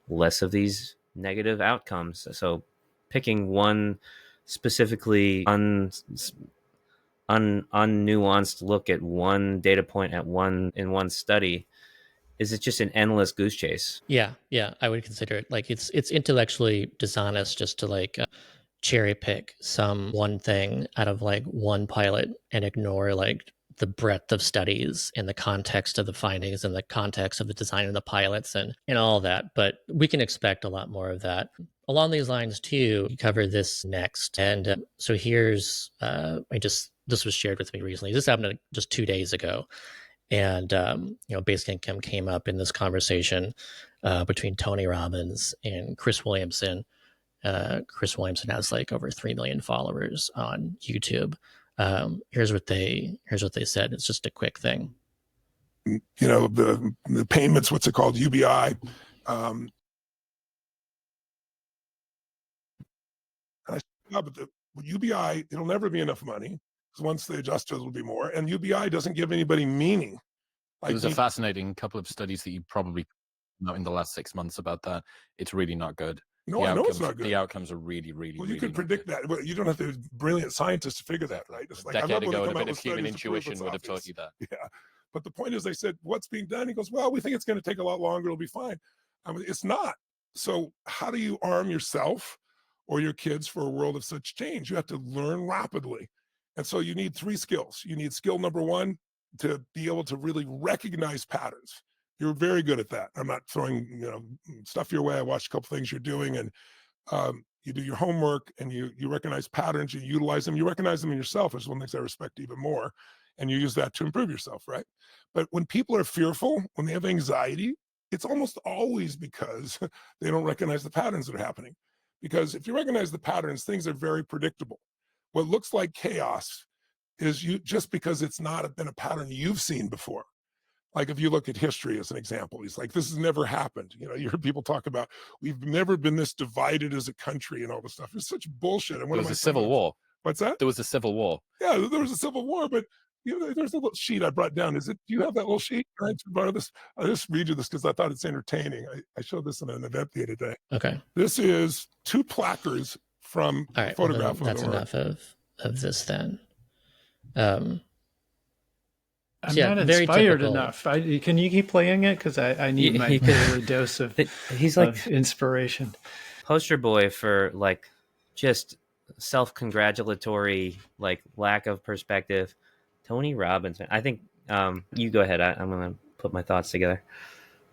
less of these negative outcomes. So picking one specifically unnuanced look at one data point in one study, is it just an endless goose chase? Yeah, I would consider it like it's intellectually dishonest just to like cherry pick some one thing out of like one pilot and ignore like the breadth of studies and the context of the findings and the context of the design of the pilots and all that. But we can expect a lot more of that. Along these lines too, we cover this next. And so here's, this was shared with me recently. This happened just 2 days ago. And, basic income came up in this conversation between Tony Robbins and Chris Williamson. Chris Williamson has like over 3 million followers on YouTube. Here's what they said. It's just a quick thing. The payments, what's it called? UBI. But the UBI, it'll never be enough money, because once they adjust to it, it'll be more. And UBI doesn't give anybody meaning. Like, there's a fascinating couple of studies that you probably know in the last 6 months about that. It's really not good. No, I know it's not good. The outcomes are really, really, well, you really could predict that. Well, you don't have to be brilliant scientists to figure that, right? It's like, a decade ago, a bit of human intuition would have taught you that. Yeah. But the point is, they said, what's being done? He goes, well, we think it's going to take a lot longer. It'll be fine. I mean, it's not. So how do you arm yourself or your kids for a world of such change? You have to learn rapidly. And so you need 3 skills. You need skill number 1, to be able to really recognize patterns. You're very good at that. I'm not throwing stuff your way. I watched a couple things you're doing, and you do your homework, and you recognize patterns, you utilize them, you recognize them in yourself, which is one of the things I respect even more, and you use that to improve yourself, right? But when people are fearful, when they have anxiety, it's almost always because they don't recognize the patterns that are happening. Because if you recognize the patterns, things are very predictable. What looks like chaos is just because it's not been a pattern you've seen before. Like if you look at history as an example, he's like, this has never happened. You hear people talk about we've never been this divided as a country and all this stuff. It's such bullshit. And There was a civil war. What's that? There was a civil war. Yeah, there was a civil war, but there's a little sheet I brought down. Do you have that little sheet? Can I borrow this? I'll just read you this because I thought it's entertaining. I showed this in an event the other day. Okay. This is 2 placards from All right. photograph. Well, that's enough of this then. I'm yeah, not very inspired typical. enough. Can you keep playing it? Because I need my daily dose of, He's like of inspiration. poster boy for like just self-congratulatory, like lack of perspective. Tony Robbins, man. I think you go ahead. I'm gonna put my thoughts together.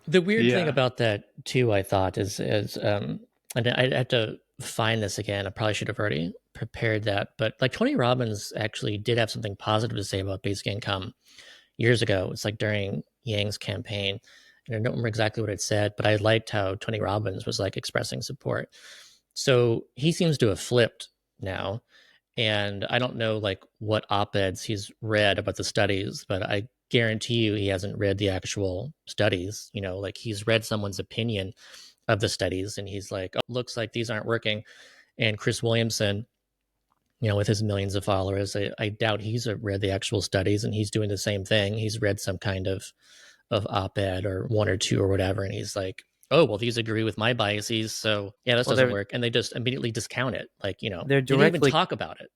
The weird thing about that too, I thought, is and I have to find this again. I probably should have already prepared that, but like Tony Robbins actually did have something positive to say about basic income years ago. It's like during Yang's campaign, and I don't remember exactly what it said, but I liked how Tony Robbins was like expressing support. So he seems to have flipped now, and I don't know like what op-eds he's read about the studies, but I guarantee you he hasn't read the actual studies. Like he's read someone's opinion of the studies, and he's like, oh, looks like these aren't working. And Chris Williamson, with his millions of followers, I doubt he's read the actual studies, and he's doing the same thing. He's read some kind of op-ed or 1 or 2 or whatever, and he's like, oh, well, these agree with my biases, so yeah, this doesn't work. And they just immediately discount it. Like, they didn't even talk about it.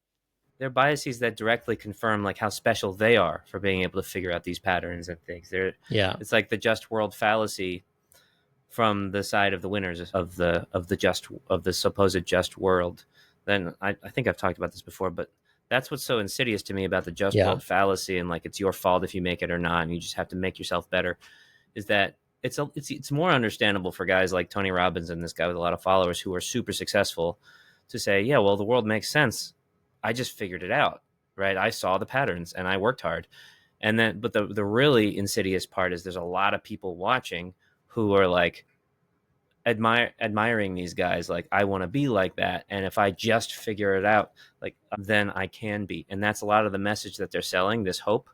They're biases that directly confirm like how special they are for being able to figure out these patterns and things. It's like the just world fallacy from the side of the winners of the supposed just world. Then I think I've talked about this before, but that's what's so insidious to me about the just world fallacy, and like it's your fault if you make it or not, and you just have to make yourself better, is that it's more understandable for guys like Tony Robbins and this guy with a lot of followers who are super successful to say, yeah, well, the world makes sense. I just figured it out, right? I saw the patterns and I worked hard. And then, but the really insidious part is there's a lot of people watching who are like admiring these guys. Like, I want to be like that. And if I just figure it out, like, then I can be. And that's a lot of the message that they're selling, this hope,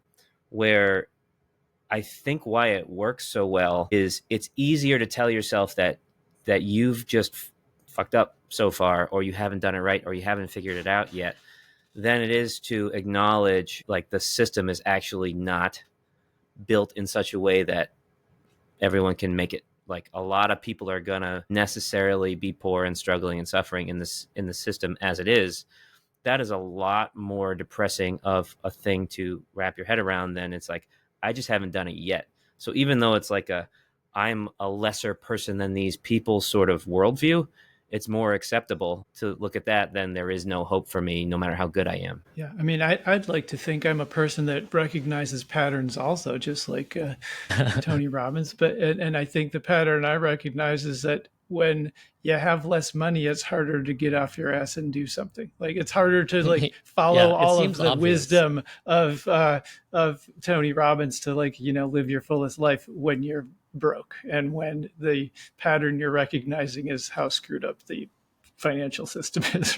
where I think why it works so well is it's easier to tell yourself that you've just fucked up so far, or you haven't done it right, or you haven't figured it out yet, than it is to acknowledge like the system is actually not built in such a way that everyone can make it. Like, a lot of people are gonna necessarily be poor and struggling and suffering in the system as it is. That is a lot more depressing of a thing to wrap your head around than it's like, I just haven't done it yet. So even though it's like I'm a lesser person than these people sort of worldview, it's more acceptable to look at that than there is no hope for me, no matter how good I am. Yeah, I mean, I'd like to think I'm a person that recognizes patterns also, just like Tony Robbins. And I think the pattern I recognize is that when you have less money, it's harder to get off your ass and do something. Like, it's harder to like follow all of the wisdom of Tony Robbins to like, live your fullest life when you're broke, and when the pattern you're recognizing is how screwed up the financial system is.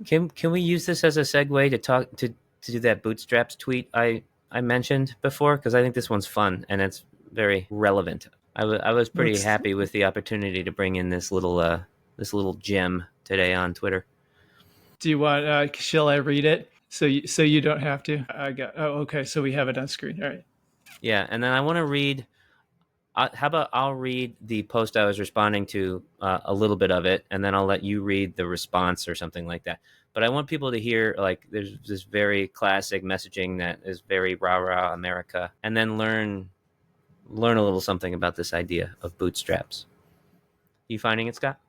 Can we use this as a segue to talk to do that bootstraps tweet I mentioned before? Because I think this one's fun and it's very relevant. I was pretty happy with the opportunity to bring in this little gem today on Twitter. Do you want? Shall I read it so you don't have to? Okay. So we have it on screen. All right. Yeah, and then I want to read. How about I'll read the post I was responding to, a little bit of it, and then I'll let you read the response or something like that. But I want people to hear, like, there's this very classic messaging that is very rah-rah America, and then learn a little something about this idea of bootstraps. You finding it, Scott?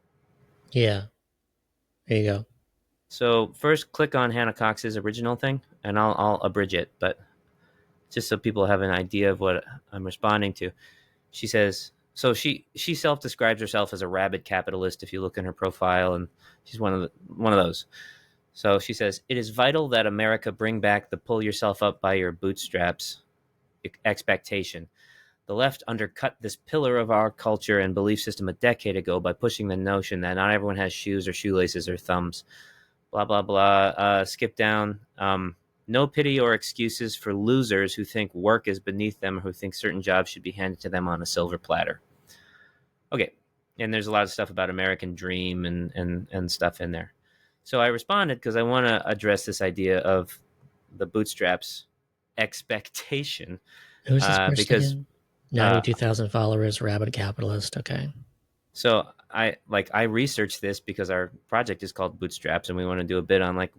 Yeah. There you go. So first, click on Hannah Cox's original thing, and I'll abridge it, but just so people have an idea of what I'm responding to. She says, so she self-describes herself as a rabid capitalist, if you look in her profile, and she's one of those. So she says, it is vital that America bring back the pull yourself up by your bootstraps expectation. The left undercut this pillar of our culture and belief system a decade ago by pushing the notion that not everyone has shoes or shoelaces or thumbs. Blah, blah, blah. Skip down. No pity or excuses for losers who think work is beneath them or who think certain jobs should be handed to them on a silver platter. Okay, and there's a lot of stuff about American dream and stuff in there. So I responded because I want to address this idea of the bootstraps expectation. Who's this person Because again? 92,000 followers, rabid capitalist. Okay. So I researched this because our project is called Bootstraps, and we want to do a bit on like,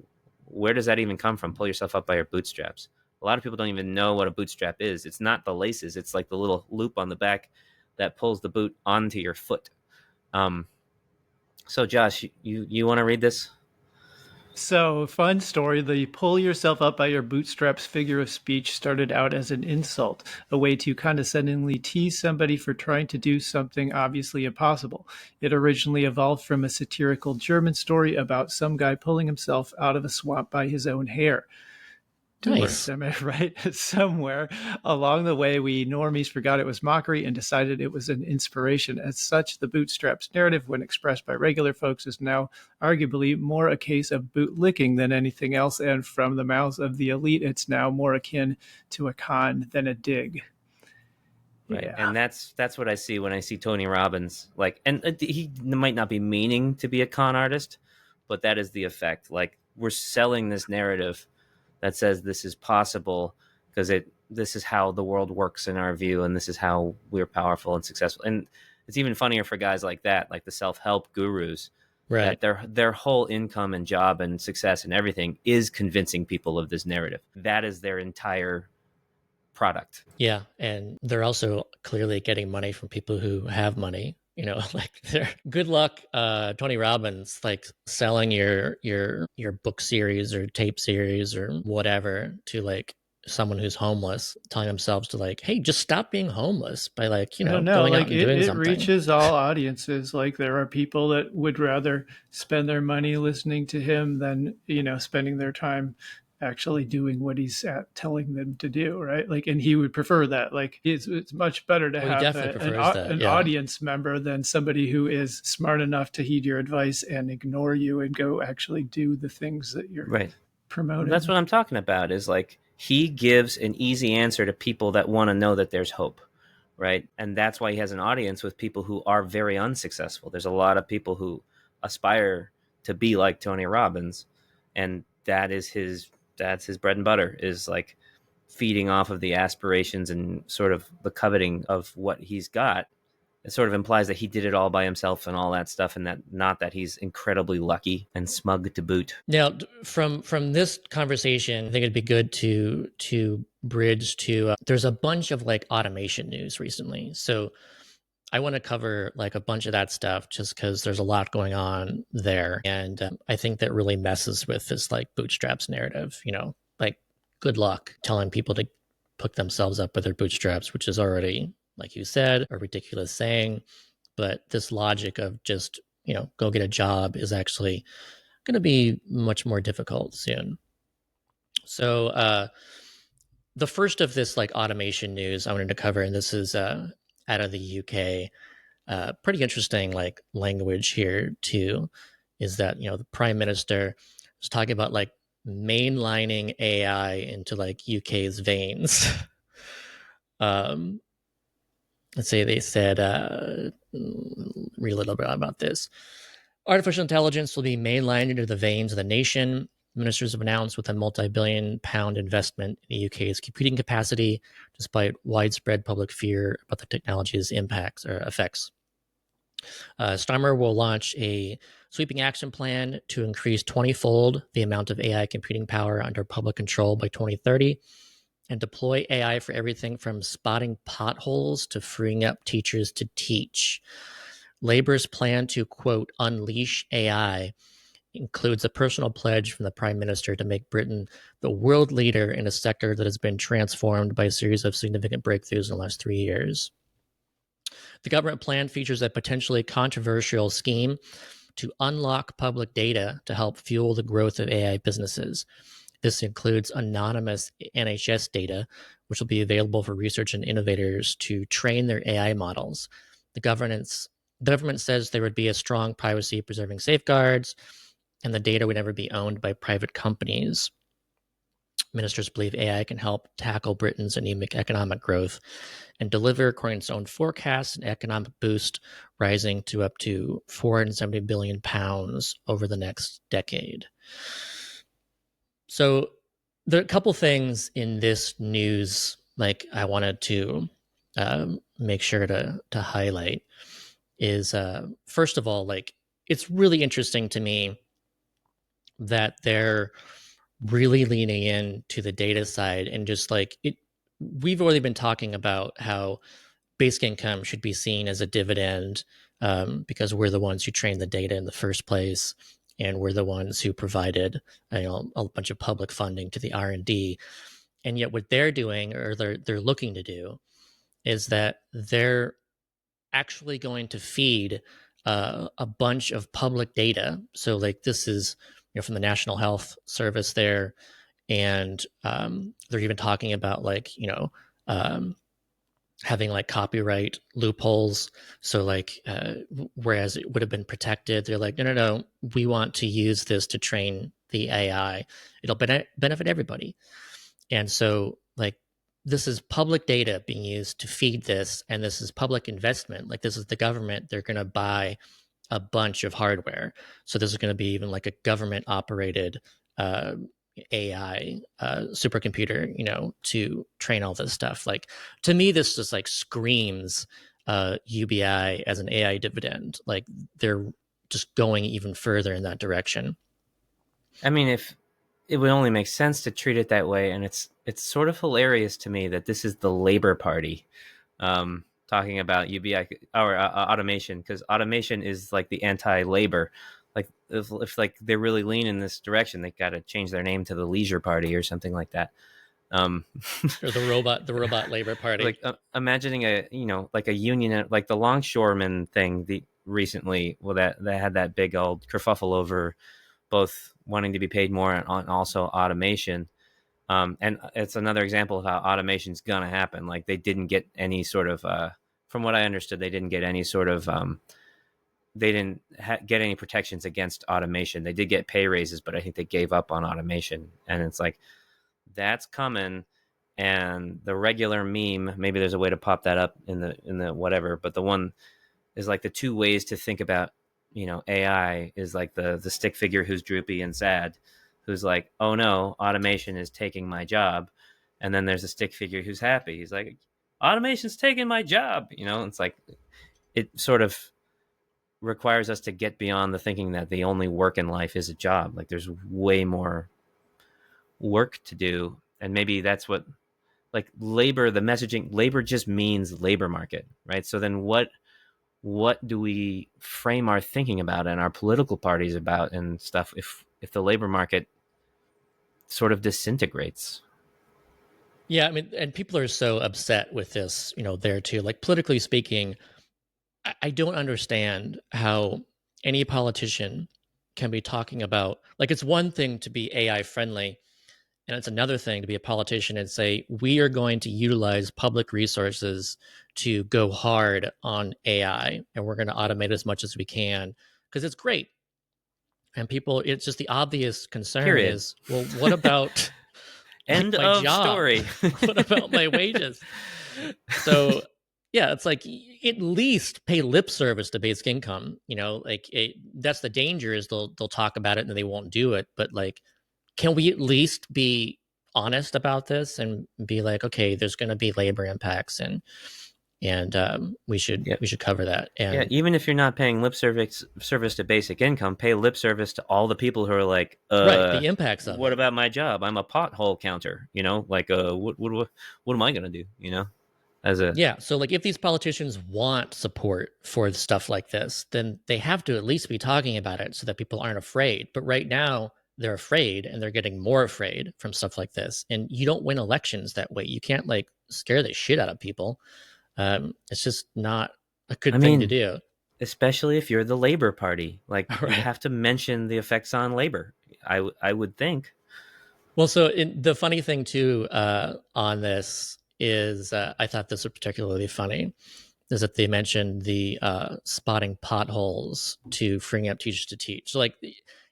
where does that even come from? Pull yourself up by your bootstraps. A lot of people don't even know what a bootstrap is. It's not the laces. It's like the little loop on the back that pulls the boot onto your foot. So Josh, you want to read this? So, fun story. The pull yourself up by your bootstraps figure of speech started out as an insult, a way to condescendingly tease somebody for trying to do something obviously impossible. It originally evolved from a satirical German story about some guy pulling himself out of a swamp by his own hair. Nice. Am I right? Somewhere along the way, we normies forgot it was mockery and decided it was an inspiration. As such, the bootstraps narrative, when expressed by regular folks, is now arguably more a case of boot licking than anything else. And from the mouths of the elite, it's now more akin to a con than a dig. Right. Yeah. And that's what I see when I see Tony Robbins. Like, and he might not be meaning to be a con artist, but that is the effect. Like, we're selling this narrative that says this is possible because this is how the world works in our view, and this is how we're powerful and successful. And it's even funnier for guys like that, like the self-help gurus, Right. that their whole income and job and success and everything is convincing people of this narrative. That is their entire product. Yeah, and they're also clearly getting money from people who have money. Like they're good luck, Tony Robbins, like selling your book series or tape series or whatever to like someone who's homeless, telling themselves to like, hey, just stop being homeless by like, going out and doing it something. reaches all audiences. Like there are people that would rather spend their money listening to him than, spending their time actually doing what he's telling them to do, right? Like, and he would prefer that. Like, it's much better to have an audience member than somebody who is smart enough to heed your advice and ignore you and go actually do the things that you're promoting. That's what I'm talking about. Is like he gives an easy answer to people that want to know that there's hope, right? And that's why he has an audience with people who are very unsuccessful. There's a lot of people who aspire to be like Tony Robbins, and that's his bread and butter, is like feeding off of the aspirations and sort of the coveting of what he's got. It sort of implies that he did it all by himself and all that stuff, and that not that he's incredibly lucky and smug to boot. Now, from this conversation, I think it'd be good to bridge to there's a bunch of like automation news recently. So I want to cover like a bunch of that stuff just because there's a lot going on there. And I think that really messes with this like bootstraps narrative, like good luck telling people to pick themselves up by their bootstraps, which is already, like you said, a ridiculous saying. But this logic of just, go get a job is actually going to be much more difficult soon. So the first of this like automation news I wanted to cover, and this is out of the UK, pretty interesting like language here too, is that the Prime Minister was talking about like mainlining AI into like UK's veins. Let's say they said, read a little bit about this. Artificial intelligence will be mainlined into the veins of the nation. Ministers have announced with a multi-billion-pound investment in the UK's computing capacity, despite widespread public fear about the technology's impacts or effects. Starmer will launch a sweeping action plan to increase 20-fold the amount of AI computing power under public control by 2030, and deploy AI for everything from spotting potholes to freeing up teachers to teach. Labour's plan to, quote, unleash AI includes a personal pledge from the Prime Minister to make Britain the world leader in a sector that has been transformed by a series of significant breakthroughs in the last 3 years. The government plan features a potentially controversial scheme to unlock public data to help fuel the growth of AI businesses. This includes anonymous NHS data, which will be available for research and innovators to train their AI models. The government says there would be a strong privacy-preserving safeguards, and the data would never be owned by private companies. Ministers believe AI can help tackle Britain's anemic economic growth and deliver, according to its own forecast, an economic boost rising to up to £470 billion over the next decade. So there are a couple things in this news like I wanted to make sure to highlight is first of all, like it's really interesting to me that they're really leaning in to the data side and just like it. We've already been talking about how basic income should be seen as a dividend because we're the ones who trained the data in the first place, and we're the ones who provided a bunch of public funding to the R&D. And yet, what they're doing, or they're looking to do, is that they're actually going to feed a bunch of public data. So, like this is from the National Health Service there, and they're even talking about like having like copyright loopholes. So like whereas it would have been protected, they're like, no, we want to use this to train the AI. It'll benefit everybody. And so like this is public data being used to feed this, and this is public investment. Like this is the government. They're going to buy a bunch of hardware. So this is going to be even like a government operated AI supercomputer, to train all this stuff. Like to me, this just like screams UBI as an AI dividend. Like they're just going even further in that direction. I mean, if it would only make sense to treat it that way, and it's sort of hilarious to me that this is the Labor Party talking about UBI or automation, because automation is like the anti-labor. Like if like they really lean in this direction, they got to change their name to the Leisure Party or something like that. Or the robot Labor Party. Like imagining like a union, like the longshoreman thing recently. Well, that had that big old kerfuffle over both wanting to be paid more and also automation. And it's another example of how automation is going to happen. Like they didn't get any sort of, from what I understood, they didn't get any sort of, they didn't get any protections against automation. They did get pay raises, but I think they gave up on automation. And it's like, that's coming. And the regular meme, maybe there's a way to pop that up in the whatever, but the one is like the two ways to think about, AI is like the stick figure who's droopy and sad, who's like, oh no, automation is taking my job. And then there's a stick figure who's happy. He's like, automation's taking my job. It's like, it sort of requires us to get beyond the thinking that the only work in life is a job. Like there's way more work to do. And maybe that's what, like labor, the messaging, labor just means labor market, right? So then what do we frame our thinking about and our political parties about and stuff if the labor market sort of disintegrates? Yeah, I mean, and people are so upset with this, there too. Like politically speaking, I don't understand how any politician can be talking about, like, it's one thing to be AI friendly, and it's another thing to be a politician and say, we are going to utilize public resources to go hard on AI, and we're going to automate as much as we can because it's great. And people, it's just the obvious concern Period. is, well, what about end my of job? Story. What about my wages? So yeah, it's like at least pay lip service to basic income. That's the danger is they'll talk about it and then they won't do it. But like, can we at least be honest about this and be like, okay, there's going to be labor impacts and we should cover that. And even if you're not paying lip service to basic income, pay lip service to all the people who are like, right, the impacts of what it. about my job? I'm a pothole counter, like what am I gonna do? So like if these politicians want support for stuff like this, then they have to at least be talking about it so that people aren't afraid. But right now they're afraid and they're getting more afraid from stuff like this. And you don't win elections that way. You can't like scare the shit out of people. It's just not a good thing to do. Especially if you're the Labor Party. Like Right. You have to mention the effects on labor. I would think. Well, so the funny thing too on this is I thought this was particularly funny is that they mentioned the spotting potholes to freeing up teachers to teach. So like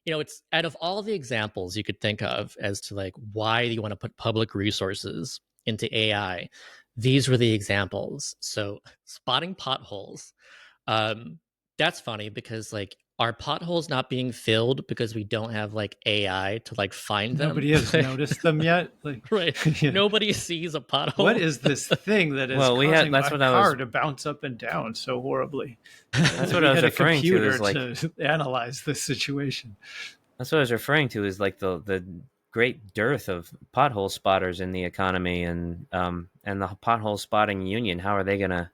it's out of all the examples you could think of as to like why you want to put public resources into AI, these were the examples. So spotting potholes. That's funny because like are potholes not being filled because we don't have like AI to like find them? Nobody has noticed them yet. Like, Right. yeah. Nobody sees a pothole. What is this thing that is Well, causing that's my what I car was- to bounce up and down so horribly? That's what We I was had a referring to, computer is like to analyze this situation. that's what I was referring to, is like the great dearth of pothole spotters in the economy, and the pothole spotting union. How are they going to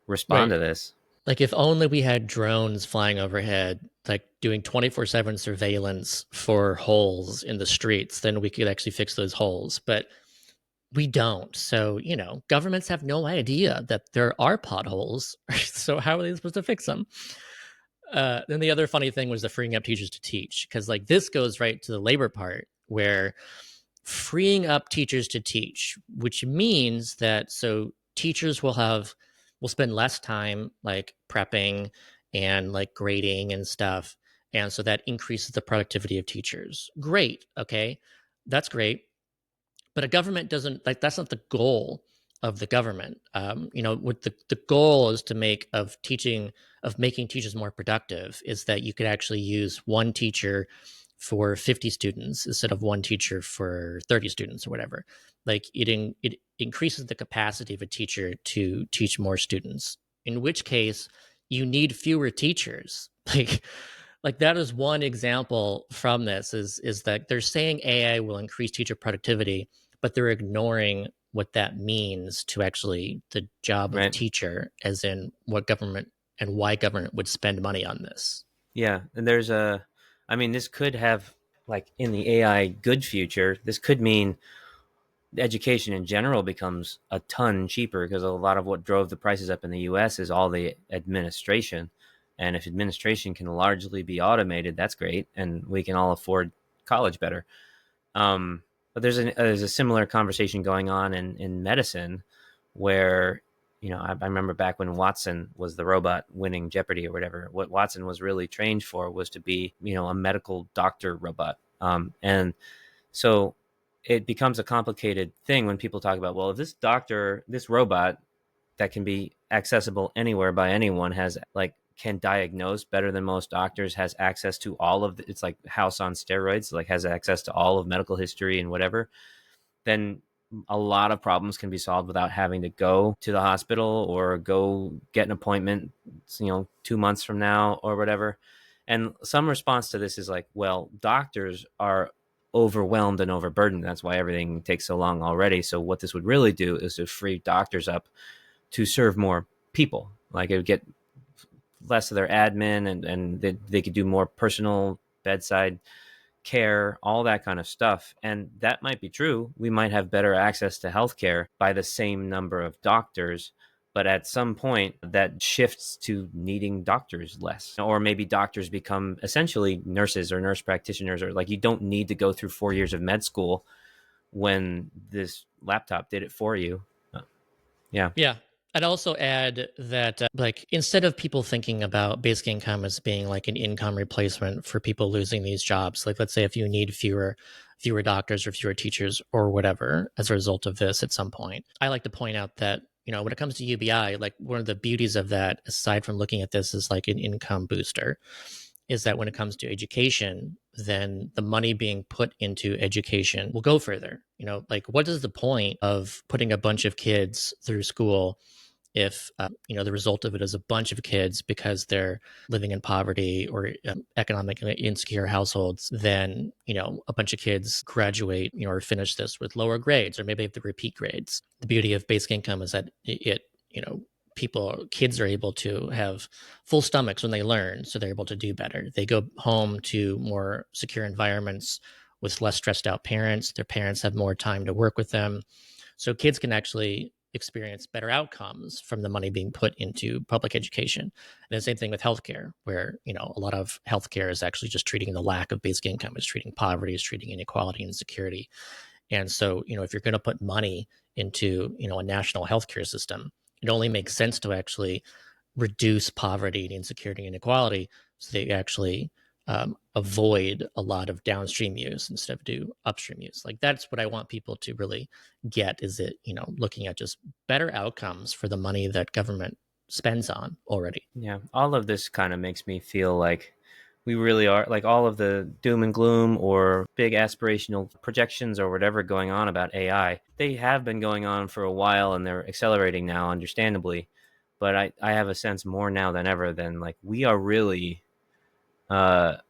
respond Right. to this? Like if only we had drones flying overhead, like doing 24/7 surveillance for holes in the streets, then we could actually fix those holes. But we don't. So, governments have no idea that there are potholes. So how are they supposed to fix them? Then the other funny thing was the freeing up teachers to teach, because like this goes right to the labor part where freeing up teachers to teach, which means that so teachers will spend less time like prepping and like grading and stuff. And so that increases the productivity of teachers. Great. Okay. That's great. But a government doesn't like that's not the goal of the government. What the goal is to making teachers more productive is that you could actually use one teacher for 50 students instead of one teacher for 30 students or whatever. Like it increases the capacity of a teacher to teach more students, in which case you need fewer teachers. Like that is one example from this is that they're saying AI will increase teacher productivity, but they're ignoring what that means to actually the job of Right. teacher, as in what government and why government would spend money on this. Yeah, and this could have, like, in the AI good future, this could mean education in general becomes a ton cheaper, because a lot of what drove the prices up in the US is all the administration. And if administration can largely be automated, that's great, and we can all afford college better. But there's a similar conversation going on in medicine, where I remember back when Watson was the robot winning Jeopardy or whatever. What Watson was really trained for was to be a medical doctor robot, and so it becomes a complicated thing when people talk about, well, if this robot that can be accessible anywhere by anyone can diagnose better than most doctors, has access to all of it's like House on steroids, like has access to all of medical history and whatever, then a lot of problems can be solved without having to go to the hospital or go get an appointment 2 months from now or whatever. And some response to this is like, well, doctors are overwhelmed and overburdened. That's why everything takes so long already. So what this would really do is to free doctors up to serve more people. Like it would get less of their admin, and they could do more personal bedside care, all that kind of stuff. And that might be true. We might have better access to healthcare by the same number of doctors, but at some point that shifts to needing doctors less. Or maybe doctors become essentially nurses or nurse practitioners, or like you don't need to go through 4 years of med school when this laptop did it for you. Yeah. I'd also add that like instead of people thinking about basic income as being like an income replacement for people losing these jobs, like let's say if you need fewer doctors or fewer teachers or whatever as a result of this at some point, I like to point out that when it comes to UBI, like one of the beauties of that, aside from looking at this as like an income booster, is that when it comes to education, then the money being put into education will go further. Like what is the point of putting a bunch of kids through school if the result of it is a bunch of kids, because they're living in poverty or economically insecure households, then a bunch of kids graduate or finish this with lower grades, or maybe have to repeat grades. The beauty of basic income is that kids are able to have full stomachs when they learn, so they're able to do better. They go home to more secure environments with less stressed out parents. Their parents have more time to work with them, so kids can actually experience better outcomes from the money being put into public education. And the same thing with healthcare, where a lot of healthcare is actually just treating the lack of basic income, is treating poverty, is treating inequality and insecurity. And so if you're going to put money into a national healthcare system, it only makes sense to actually reduce poverty and insecurity and inequality, so that you actually avoid a lot of downstream use instead of do upstream use. Like that's what I want people to really get, is it, looking at just better outcomes for the money that government spends on already. Yeah, all of this kind of makes me feel like we really are, like, all of the doom and gloom or big aspirational projections or whatever going on about AI. They have been going on for a while and they're accelerating now, understandably. But I have a sense more now than ever than, like, we are really at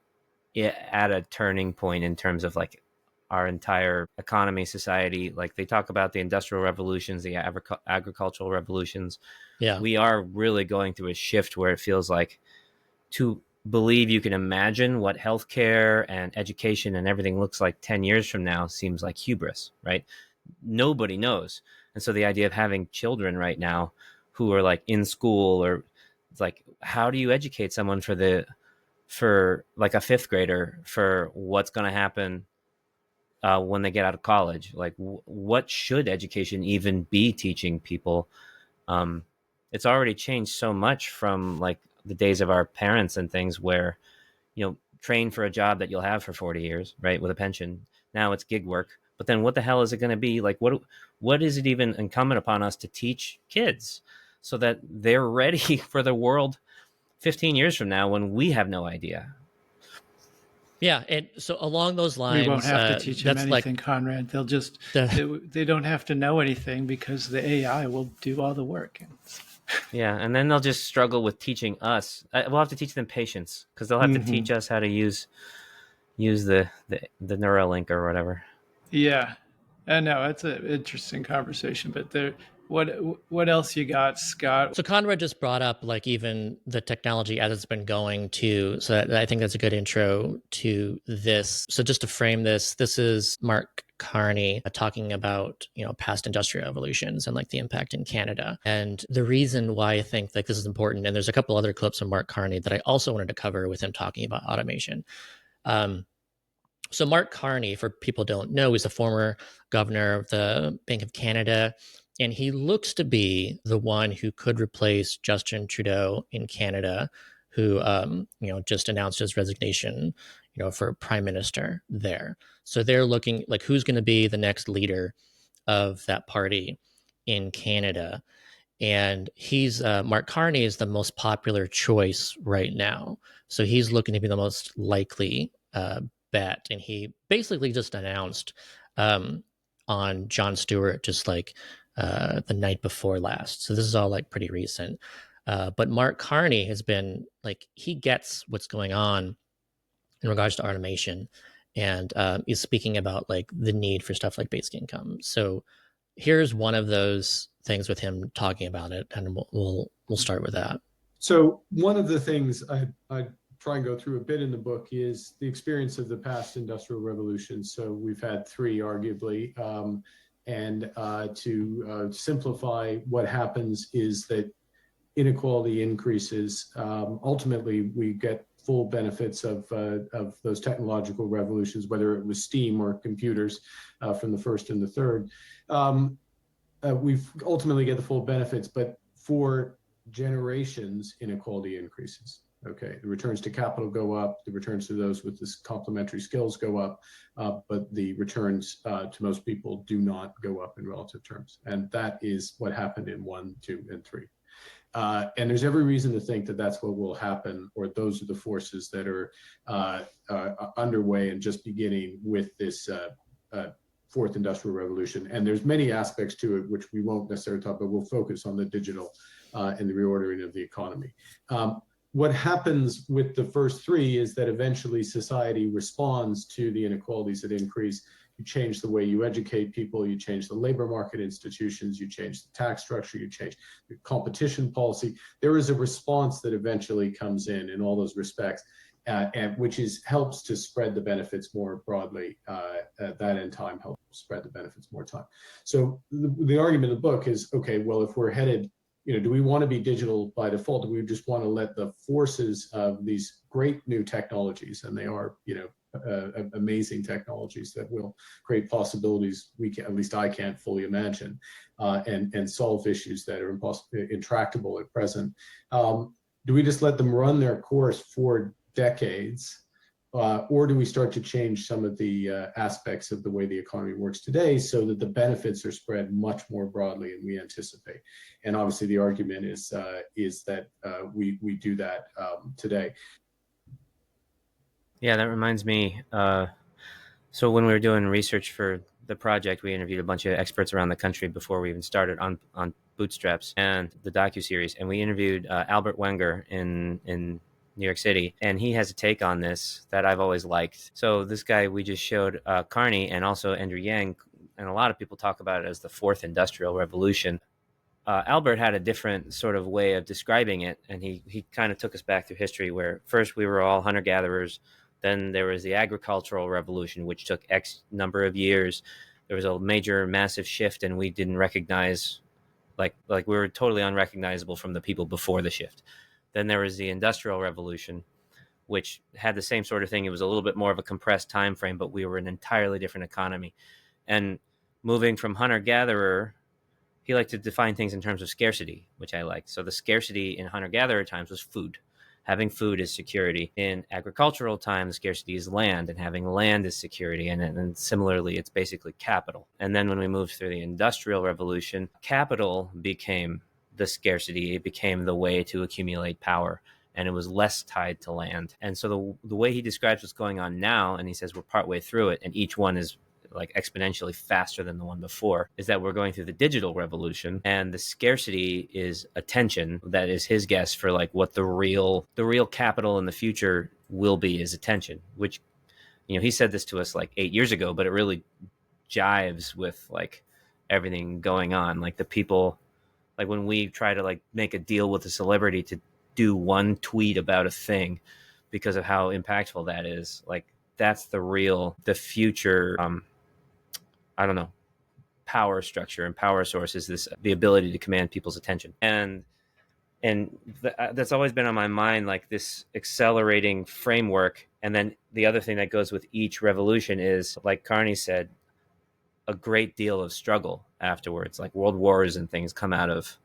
a turning point in terms of, like, our entire economy, society. Like, they talk about the industrial revolutions, the agricultural revolutions. Yeah. We are really going through a shift where it feels like, to believe you can imagine what healthcare and education and everything looks like 10 years from now seems like hubris, right? Nobody knows. And so the idea of having children right now who are, like, in school, or it's like, how do you educate someone for like a fifth grader for what's going to happen when they get out of college? Like, what should education even be teaching people? It's already changed so much from, like, the days of our parents and things, where, train for a job that you'll have for 40 years, right, with a pension. Now it's gig work. But then what the hell is it going to be? Like, what is it even incumbent upon us to teach kids so that they're ready for the world 15 years from now when we have no idea? Yeah, and so along those lines, we won't have to teach them anything, like, Conrad. They'll just they don't have to know anything because the AI will do all the work. Yeah, and then they'll just struggle with teaching us. We'll have to teach them patience, because they'll have to teach us how to use the Neuralink or whatever. Yeah, I know it's an interesting conversation, but what else you got, Scott? So Conrad just brought up, like, even the technology as it's been going to, so I think that's a good intro to this. So just to frame this is Mark Carney talking about, past industrial revolutions and, like, the impact in Canada. And the reason why I think, like, this is important, and there's a couple other clips from Mark Carney that I also wanted to cover with him talking about automation. So Mark Carney, for people who don't know, is a former governor of the Bank of Canada, and he looks to be the one who could replace Justin Trudeau in Canada, who just announced his resignation, for prime minister there. So they're looking, like, who's going to be the next leader of that party in Canada. And Mark Carney is the most popular choice right now. So he's looking to be the most likely bet. And he basically just announced on Jon Stewart, just like the night before last. So this is all, like, pretty recent. But Mark Carney has been, like, he gets what's going on in regards to automation, and is speaking about, like, the need for stuff like basic income. So here's one of those things with him talking about it, and we'll start with that. So one of the things I try and go through a bit in the book is the experience of the past industrial revolutions. So we've had three, arguably, and to simplify, what happens is that inequality increases. Ultimately, we get full benefits of those technological revolutions, whether it was steam or computers from the first and the third. We've ultimately get the full benefits, but for generations, inequality increases. Okay, the returns to capital go up, the returns to those with this complementary skills go up, but the returns to most people do not go up in relative terms. And that is what happened in 1, 2, and 3. And there's every reason to think that that's what will happen, or those are the forces that are underway and just beginning with this fourth industrial revolution. And there's many aspects to it, which we won't necessarily talk about. We'll focus on the digital and the reordering of the economy. What happens with the first three is that eventually society responds to the inequalities that increase. You change the way you educate people, you change the labor market institutions, you change the tax structure, you change the competition policy. There is a response that eventually comes in all those respects, and which helps to spread the benefits more broadly. That in time helps spread the benefits more time. So the argument of the book is, okay, well, if we're headed, do we want to be digital by default? Do we just want to let the forces of these great new technologies, and they are, amazing technologies that will create possibilities at least I can't fully imagine, and solve issues that are intractable at present. Do we just let them run their course for decades Or do we start to change some of the aspects of the way the economy works today so that the benefits are spread much more broadly than we anticipate? And obviously the argument is that we do that today. Yeah, that reminds me. So when we were doing research for the project, we interviewed a bunch of experts around the country before we even started on Bootstraps and the docuseries. And we interviewed Albert Wenger in New York City, and he has a take on this that I've always liked. So this guy we just showed, Carney, and also Andrew Yang, and a lot of people talk about it as the fourth industrial revolution. Albert had a different sort of way of describing it, and he kind of took us back through history where first we were all hunter-gatherers, then there was the agricultural revolution, which took X number of years. There was a major, massive shift, and we didn't recognize, like we were totally unrecognizable from the people before the shift. Then there was the Industrial Revolution, which had the same sort of thing. It was a little bit more of a compressed time frame, but we were an entirely different economy. And moving from hunter-gatherer, he liked to define things in terms of scarcity, which I like. So the scarcity in hunter-gatherer times was food. Having food is security. In agricultural time, the scarcity is land, and having land is security. And similarly, it's basically capital. And then when we moved through the Industrial Revolution, capital became the scarcity. It became the way to accumulate power, and it was less tied to land. And so the way he describes what's going on now, and he says we're partway through it, and each one is like exponentially faster than the one before, is that we're going through the digital revolution, and the scarcity is attention. That is his guess for like what the real capital in the future will be, is attention, which, you know, he said this to us like 8 years ago, but it really jives with like everything going on. Like the people, like when we try to like make a deal with a celebrity to do one tweet about a thing because of how impactful that is, like that's the future, I don't know, power structure and power source is this, the ability to command people's attention. And that's always been on my mind, like this accelerating framework. And then the other thing that goes with each revolution is, like Carney said, a great deal of struggle afterwards, like world wars and things come out of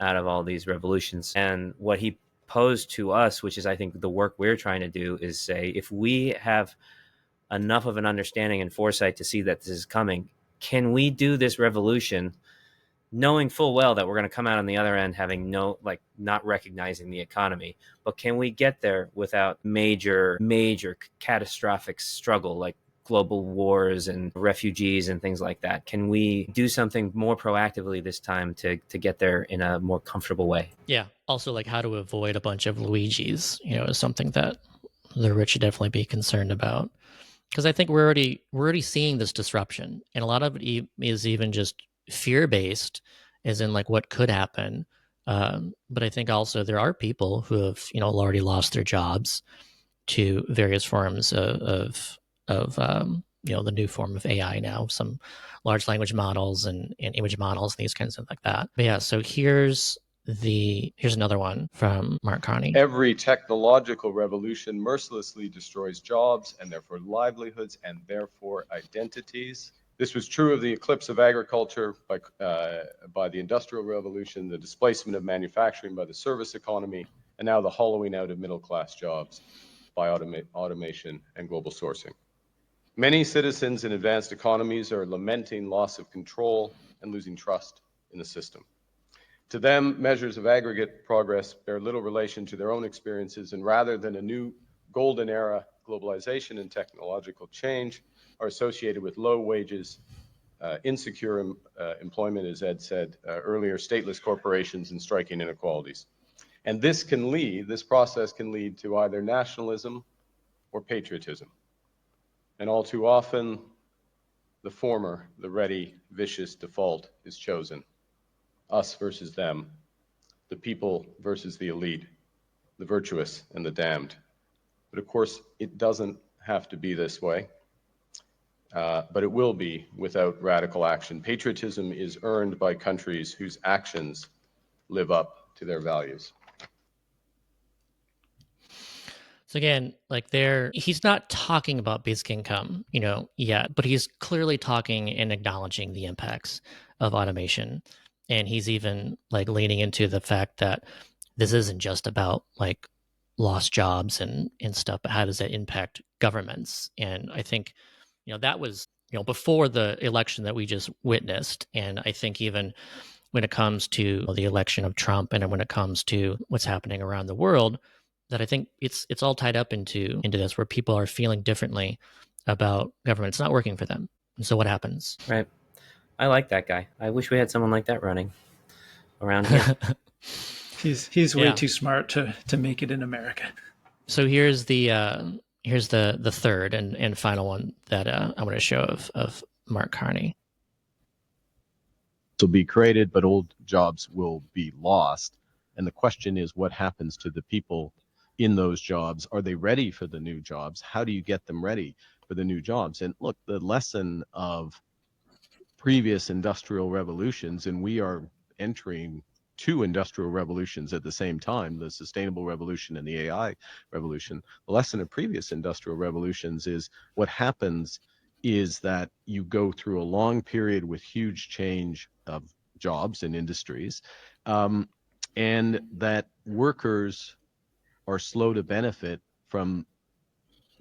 all these revolutions. And what he posed to us, which is I think the work we're trying to do, is say, if we have enough of an understanding and foresight to see that this is coming, can we do this revolution knowing full well that we're going to come out on the other end having not recognizing the economy, but can we get there without major catastrophic struggle like global wars and refugees and things like that? Can we do something more proactively this time to get there in a more comfortable way? Yeah. Also, like how to avoid a bunch of Luigis, is something that the rich should definitely be concerned about. Because I think we're already seeing this disruption, and a lot of it is even just fear-based, as in like what could happen. But I think also there are people who have already lost their jobs to various forms of the new form of AI now, some large language models and image models and these kinds of like that. But yeah, so here's another one from Mark Carney. Every technological revolution mercilessly destroys jobs and therefore livelihoods and therefore identities. This was true of the eclipse of agriculture by the Industrial Revolution, the displacement of manufacturing by the service economy, and now the hollowing out of middle-class jobs by automation and global sourcing. Many citizens in advanced economies are lamenting loss of control and losing trust in the system. To them, measures of aggregate progress bear little relation to their own experiences, and rather than a new golden era, globalization and technological change are associated with low wages, insecure employment, as Ed said earlier, stateless corporations, and striking inequalities. And this process can lead to either nationalism or patriotism. And all too often, the former, the ready, vicious default is chosen. Us versus them, the people versus the elite, the virtuous and the damned. But of course, it doesn't have to be this way, but it will be without radical action. Patriotism is earned by countries whose actions live up to their values. So again, like he's not talking about basic income, yet, but he's clearly talking and acknowledging the impacts of automation. And he's even like leaning into the fact that this isn't just about like lost jobs and stuff, but how does that impact governments? And I think, that was, before the election that we just witnessed. And I think even when it comes to the election of Trump and when it comes to what's happening around the world, that I think it's all tied up into this, where people are feeling differently about government. It's not working for them. And so what happens? Right. I like that guy. I wish we had someone like that running around here. He's way too smart to make it in America. So here's the third and final one that I want to show of Mark Carney. Will be created, but old jobs will be lost. And the question is, what happens to the people in those jobs? Are they ready for the new jobs? How do you get them ready for the new jobs? And look, the lesson of previous industrial revolutions, and we are entering two industrial revolutions at the same time, the sustainable revolution and the AI revolution. The lesson of previous industrial revolutions is what happens is that you go through a long period with huge change of jobs and industries, and that workers are slow to benefit from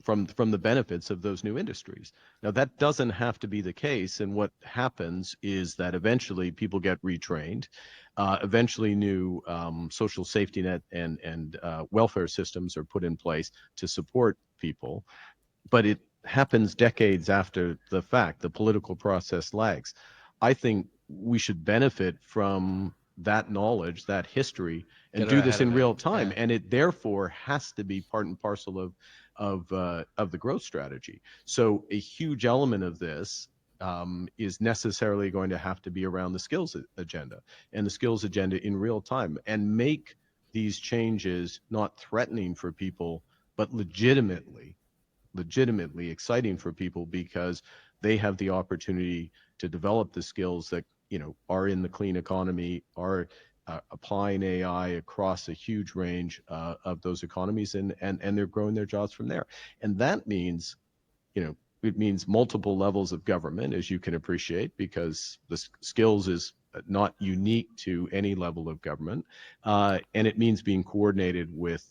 the benefits of those new industries. Now, that doesn't have to be the case, and what happens is that eventually people get retrained. Eventually new social safety net and welfare systems are put in place to support people, but it happens decades after the fact. The political process lags. I think we should benefit from that knowledge, that history, and do this in real time. And it therefore has to be part and parcel of the growth strategy. So a huge element of this is necessarily going to have to be around the skills agenda, and the skills agenda in real time, and make these changes not threatening for people, but legitimately exciting for people, because they have the opportunity to develop the skills that are in the clean economy, are applying AI across a huge range of those economies, and they're growing their jobs from there. And that means, it means multiple levels of government, as you can appreciate, because the skills is not unique to any level of government. And it means being coordinated with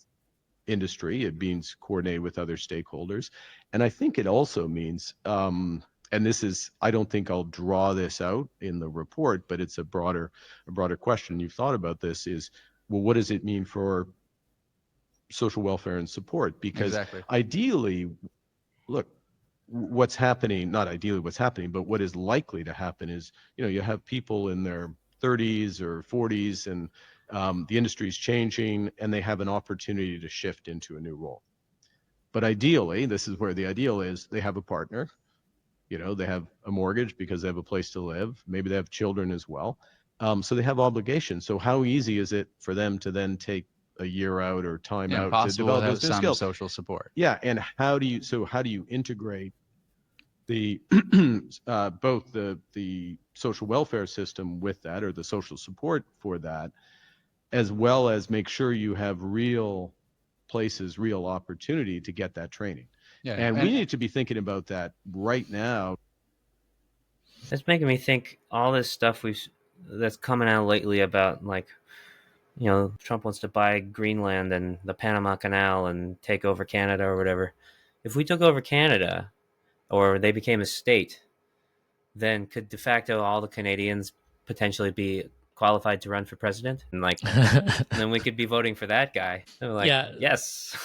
industry. It means coordinated with other stakeholders. And I think it also means, and this is, I don't think I'll draw this out in the report, but it's a broader question. You've thought about this, is, well, what does it mean for social welfare and support? Because ideally, look, what's happening, not ideally what's happening, but what is likely to happen is, you have people in their 30s or 40s, and the industry is changing, and they have an opportunity to shift into a new role. But ideally, this is where the ideal is, they have a partner, they have a mortgage because they have a place to live. Maybe they have children as well. So they have obligations. So how easy is it for them to then take a year out or time out to develop those new skills? Social support. Yeah, and how do you integrate the both the social welfare system with that, or the social support for that, as well as make sure you have real places, real opportunity to get that training? Yeah, and we need to be thinking about that right now. That's making me think all this stuff that's coming out lately about, like, Trump wants to buy Greenland and the Panama Canal and take over Canada or whatever. If we took over Canada, or they became a state, then could de facto all the Canadians potentially be qualified to run for president? And and then we could be voting for that guy. Yes.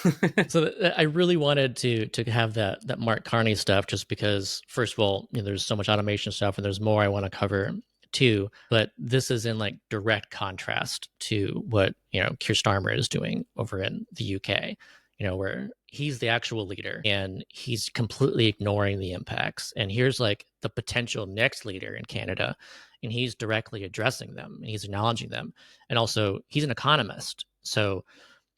So I really wanted to have that Mark Carney stuff, just because, first of all, there's so much automation stuff, and there's more I want to cover too. But this is in direct contrast to what Keir Starmer is doing over in the UK. Where he's the actual leader and he's completely ignoring the impacts. And here's the potential next leader in Canada, and he's directly addressing them, and he's acknowledging them. And also, he's an economist. So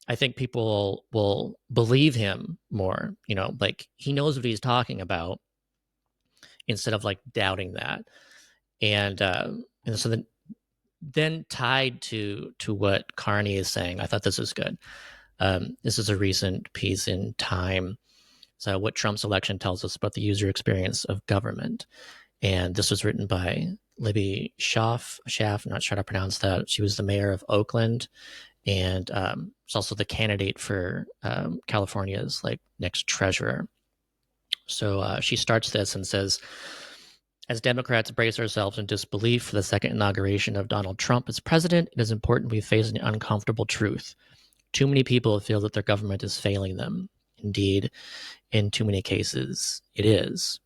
I think people will believe him more, he knows what he's talking about, instead of doubting that. And so then tied to what Carney is saying, I thought this was good. This is a recent piece in Time. So what Trump's election tells us about the user experience of government. And this was written by Libby Schaaf, I'm not sure how to pronounce that. She was the mayor of Oakland. And is also the candidate for California's like next treasurer. So she starts this and says, as Democrats brace ourselves in disbelief for the second inauguration of Donald Trump as president, it is important we face an uncomfortable truth. Too many people feel that their government is failing them. Indeed, in too many cases, it is.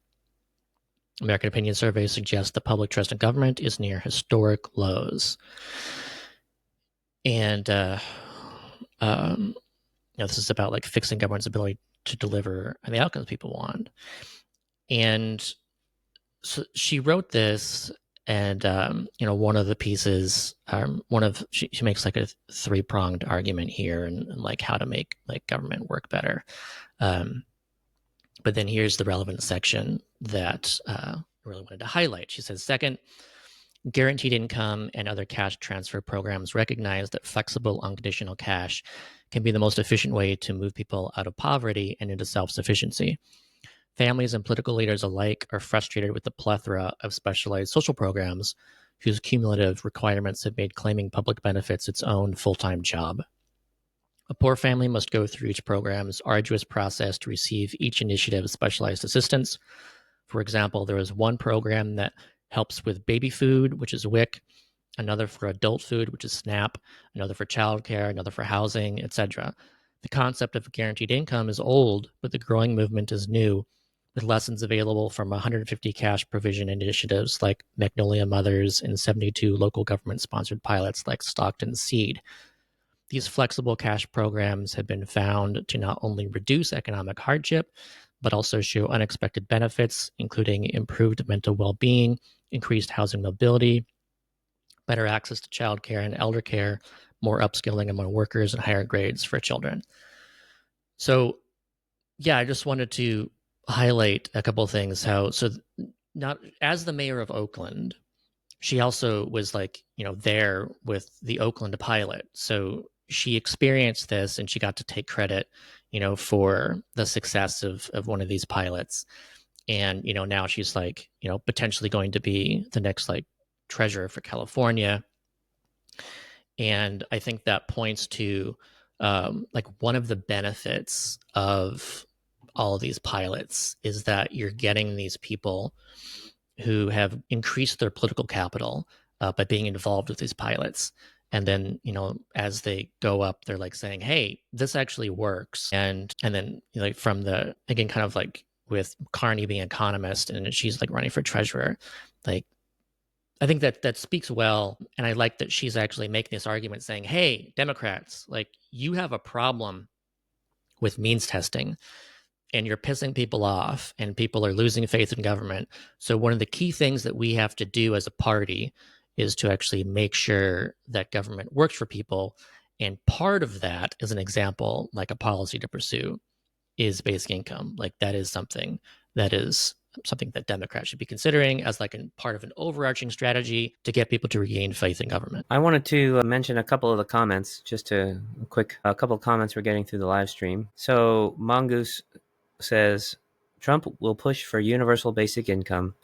American Opinion Survey suggests the public trust in government is near historic lows. And this is about like fixing government's ability to deliver the outcomes people want. And so she wrote this, and one of the pieces, she makes like a three-pronged argument here, and like how to make like government work better. But then here's the relevant section that I really wanted to highlight. She says, second, guaranteed income and other cash transfer programs recognize that flexible unconditional cash can be the most efficient way to move people out of poverty and into self-sufficiency. Families and political leaders alike are frustrated with the plethora of specialized social programs whose cumulative requirements have made claiming public benefits its own full-time job. A poor family must go through each program's arduous process to receive each initiative's specialized assistance. For example, there is one program that helps with baby food, which is WIC, another for adult food, which is SNAP, another for childcare, another for housing, etc. The concept of guaranteed income is old, but the growing movement is new, with lessons available from 150 cash provision initiatives like Magnolia Mothers and 72 local government-sponsored pilots like Stockton Seed. These flexible cash programs have been found to not only reduce economic hardship, but also show unexpected benefits, including improved mental well-being, increased housing mobility, better access to childcare and elder care, more upskilling among workers, and higher grades for children. So, yeah, I just wanted to highlight a couple of things. Not as the mayor of Oakland, she also was like, there with the Oakland pilot. So she experienced this, and she got to take credit, for the success of one of these pilots. And, now she's like, potentially going to be the next like treasurer for California. And I think that points to like one of the benefits of all of these pilots is that you're getting these people who have increased their political capital by being involved with these pilots. And then, as they go up, they're like saying, hey, this actually works. And then like from the, again, kind of like with Carney being an economist and she's like running for treasurer, like, I think that speaks well. And I like that she's actually making this argument saying, hey, Democrats, like you have a problem with means testing and you're pissing people off and people are losing faith in government. So one of the key things that we have to do as a party is to actually make sure that government works for people. And part of that, as an example, like a policy to pursue, is basic income. Like that is something that Democrats should be considering as like part of an overarching strategy to get people to regain faith in government. I wanted to mention a couple of the comments, just a couple of comments we're getting through the live stream. So Mongoose says, Trump will push for universal basic income.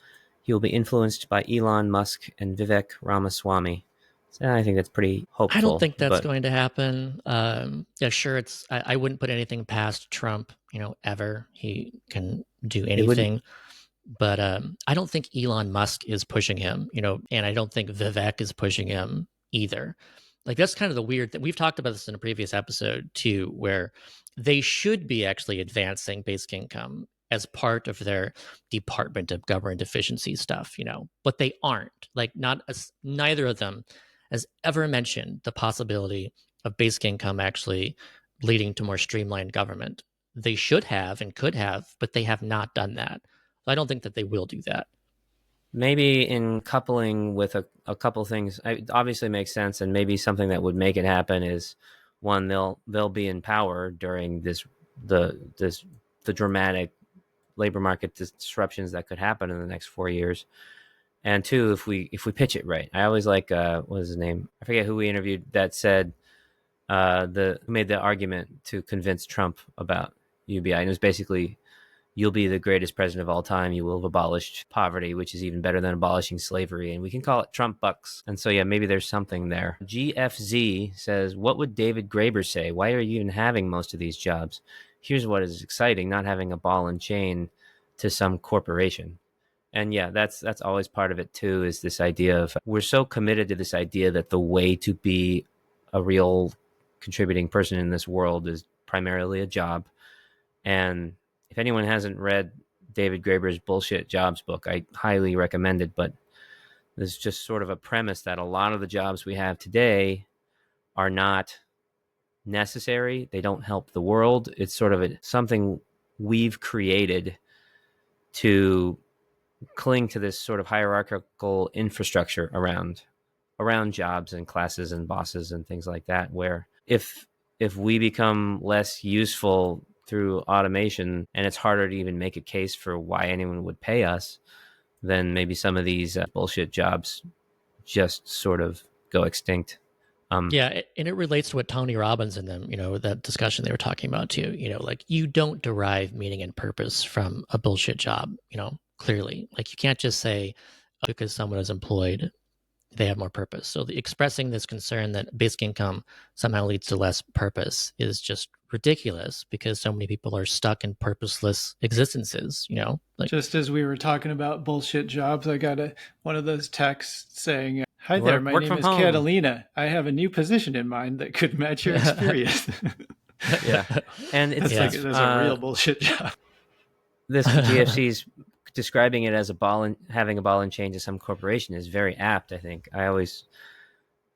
He will be influenced by Elon Musk and Vivek Ramaswamy. So I think that's pretty hopeful. I don't think that's going to happen. Yeah, sure. I wouldn't put anything past Trump, ever. He can do anything. But I don't think Elon Musk is pushing him, and I don't think Vivek is pushing him either. Like that's kind of the weird thing. We've talked about this in a previous episode too, where they should be actually advancing basic income as part of their Department of Government Efficiency stuff, but they aren't. Like neither of them has ever mentioned the possibility of basic income actually leading to more streamlined government. They should have and could have, but they have not done that. I don't think that they will do that. Maybe in coupling with a couple things, it obviously makes sense, and maybe something that would make it happen is one, they'll be in power during the dramatic labor market disruptions that could happen in the next 4 years. And two, if we pitch it right. I always like what was his name? I forget who we interviewed that said who made the argument to convince Trump about UBI, and it was basically you'll be the greatest president of all time. You will have abolished poverty, which is even better than abolishing slavery. And we can call it Trump bucks. And so, yeah, maybe there's something there. GFZ says, what would David Graeber say? Why are you even having most of these jobs? Here's what is exciting, not having a ball and chain to some corporation. And yeah, that's always part of it too, is this idea of, we're so committed to this idea that the way to be a real contributing person in this world is primarily a job. And if anyone hasn't read David Graeber's Bullshit Jobs book, I highly recommend it. But there's just sort of a premise that a lot of the jobs we have today are not necessary. They don't help the world. It's sort of something we've created to cling to this sort of hierarchical infrastructure around jobs and classes and bosses and things like that, where if we become less useful through automation and it's harder to even make a case for why anyone would pay us, then maybe some of these bullshit jobs just sort of go extinct. Yeah, and it relates to what Tony Robbins and them, that discussion they were talking about too. Like, you don't derive meaning and purpose from a bullshit job, clearly. Like, you can't just say, because someone is employed, they have more purpose. So expressing this concern that basic income somehow leads to less purpose is just ridiculous, because so many people are stuck in purposeless existences, like, just as we were talking about bullshit jobs, I got one of those texts saying, hi there, my name is Catalina. I have a new position in mind that could match your experience. Yeah. And it's like there's a real bullshit job. This GFC's describing it as having a ball and chain to some corporation is very apt, I think. I always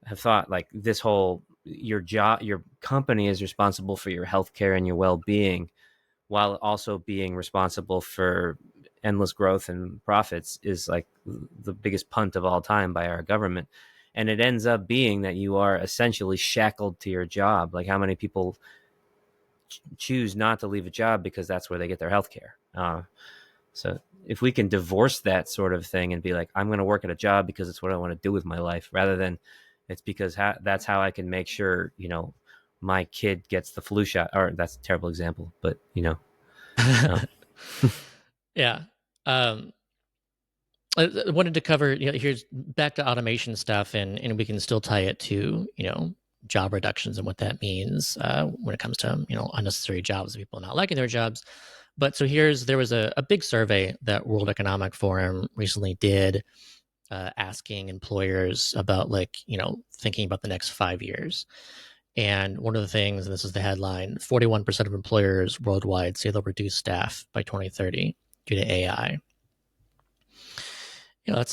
have thought, like, this whole, your company is responsible for your healthcare and your well-being, while also being responsible for endless growth and profits, is like the biggest punt of all time by our government. And it ends up being that you are essentially shackled to your job. Like, how many people choose not to leave a job because that's where they get their healthcare? So if we can divorce that sort of thing and be like, I'm going to work at a job because it's what I want to do with my life, rather than it's because that's how I can make sure, my kid gets the flu shot. Or that's a terrible example, but yeah. I wanted to cover, here's back to automation stuff, and we can still tie it to, job reductions and what that means when it comes to, unnecessary jobs and people not liking their jobs. But so there was a big survey that World Economic Forum recently did, asking employers about, thinking about the next 5 years. And one of the things, and this is the headline, 41% of employers worldwide say they'll reduce staff by 2030 due to AI. That's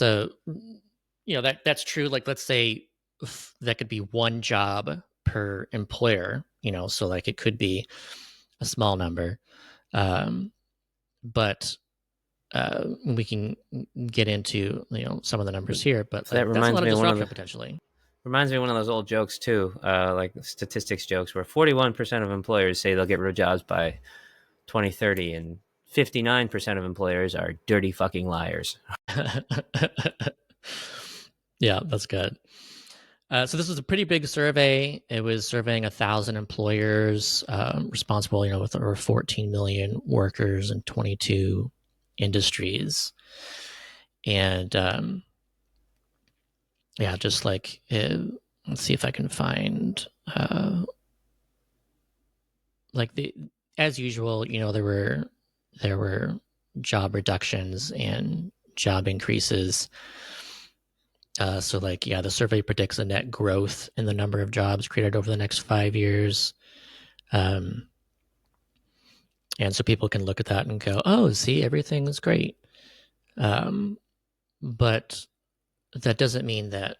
that's true. Like, let's say that could be one job per employer, so like it could be a small number. But we can get into some of the numbers here, but that reminds that's a lot me of of disruption potentially. Reminds me of one of those old jokes too, like statistics jokes, where 41% of employers say they'll get rid of jobs by 2030, and 59% of employers are dirty fucking liars. Yeah, that's good. So this was a pretty big survey. It was surveying 1,000 employers responsible, with over 14 million workers in 22 industries. And yeah, just like, let's see if I can find, as usual, there were job reductions and job increases. So the survey predicts a net growth in the number of jobs created over the next 5 years. And so people can look at that and go, oh, see, everything's great. But that doesn't mean that,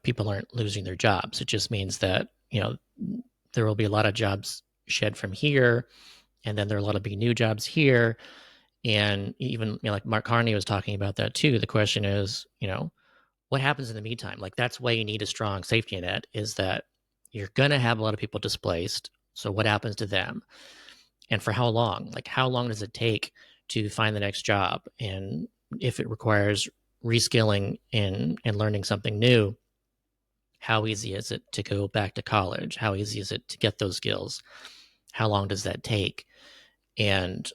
people aren't losing their jobs. It just means that, there will be a lot of jobs shed from here, and then there are a lot of big new jobs here. And even, like Mark Carney was talking about that too. The question is, what happens in the meantime? Like, that's why you need a strong safety net, is that you're going to have a lot of people displaced. So what happens to them? And for how long? Like, how long does it take to find the next job? And if it requires reskilling and learning something new, how easy is it to go back to college? How easy is it to get those skills? How long does that take? And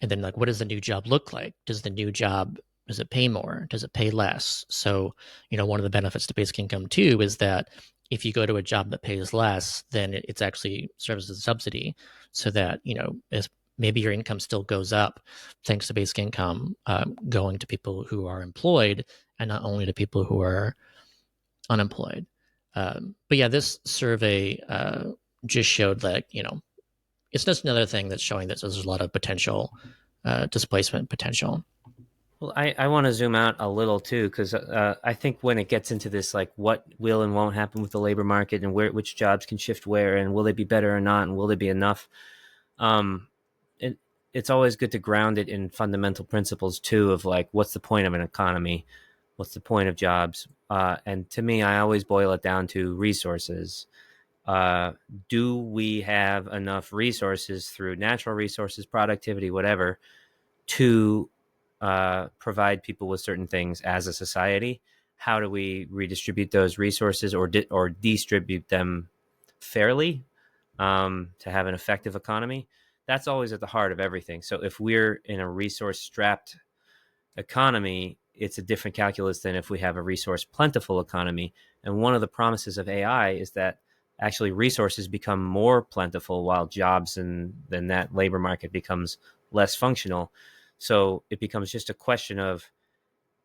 And then like, what does the new job look like? Does it pay more? Does it pay less? So, one of the benefits to basic income too is that if you go to a job that pays less, then it's actually serves as a subsidy, so that, as maybe your income still goes up thanks to basic income going to people who are employed and not only to people who are unemployed. But yeah, this survey just showed that, it's just another thing that's showing that there's a lot of potential displacement potential. Well, I want to zoom out a little too, because I think when it gets into this, like what will and won't happen with the labor market and which jobs can shift where, and will they be better or not, and will they be enough? It's always good to ground it in fundamental principles too, of like, what's the point of an economy? What's the point of jobs? And to me, I always boil it down to resources. Do we have enough resources through natural resources, productivity, whatever, to provide people with certain things as a society? How do we redistribute those resources or distribute them fairly to have an effective economy? That's always at the heart of everything. So if we're in a resource-strapped economy, it's a different calculus than if we have a resource plentiful economy. And one of the promises of AI is that actually resources become more plentiful while jobs and then that labor market becomes less functional. So it becomes just a question of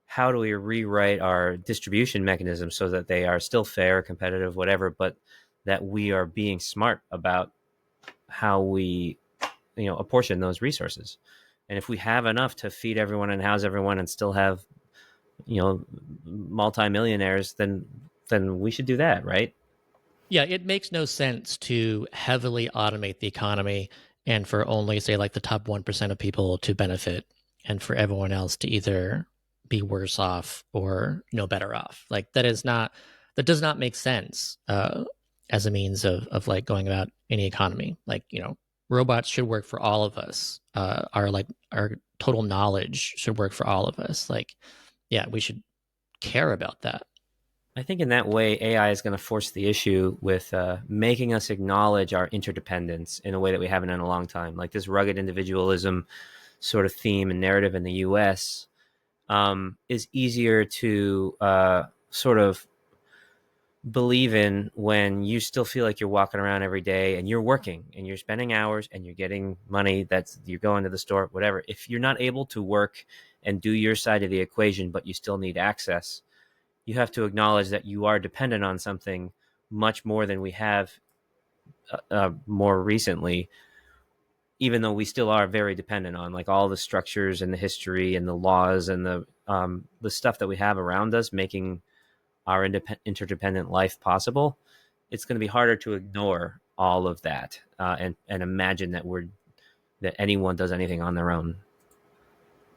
how do we rewrite our distribution mechanisms so that they are still fair, competitive, whatever, but that we are being smart about how we, apportion those resources. And if we have enough to feed everyone and house everyone and still have, multimillionaires, then we should do that, right? Yeah, it makes no sense to heavily automate the economy and for only, say, like the top 1% of people to benefit and for everyone else to either be worse off or no better off. Like that does not make sense as a means of like going about any economy. Like, robots should work for all of us. Our total knowledge should work for all of us. Like, yeah, we should care about that. I think in that way, AI is going to force the issue with making us acknowledge our interdependence in a way that we haven't in a long time. Like this rugged individualism sort of theme and narrative in the US is easier to sort of believe in when you still feel like you're walking around every day and you're working and you're spending hours and you're getting money, you're going to the store, whatever. If you're not able to work and do your side of the equation, but you still need access, you have to acknowledge that you are dependent on something much more than we have more recently, even though we still are very dependent on like all the structures and the history and the laws and the stuff that we have around us, making our interdependent life possible. It's going to be harder to ignore all of that and imagine that anyone does anything on their own.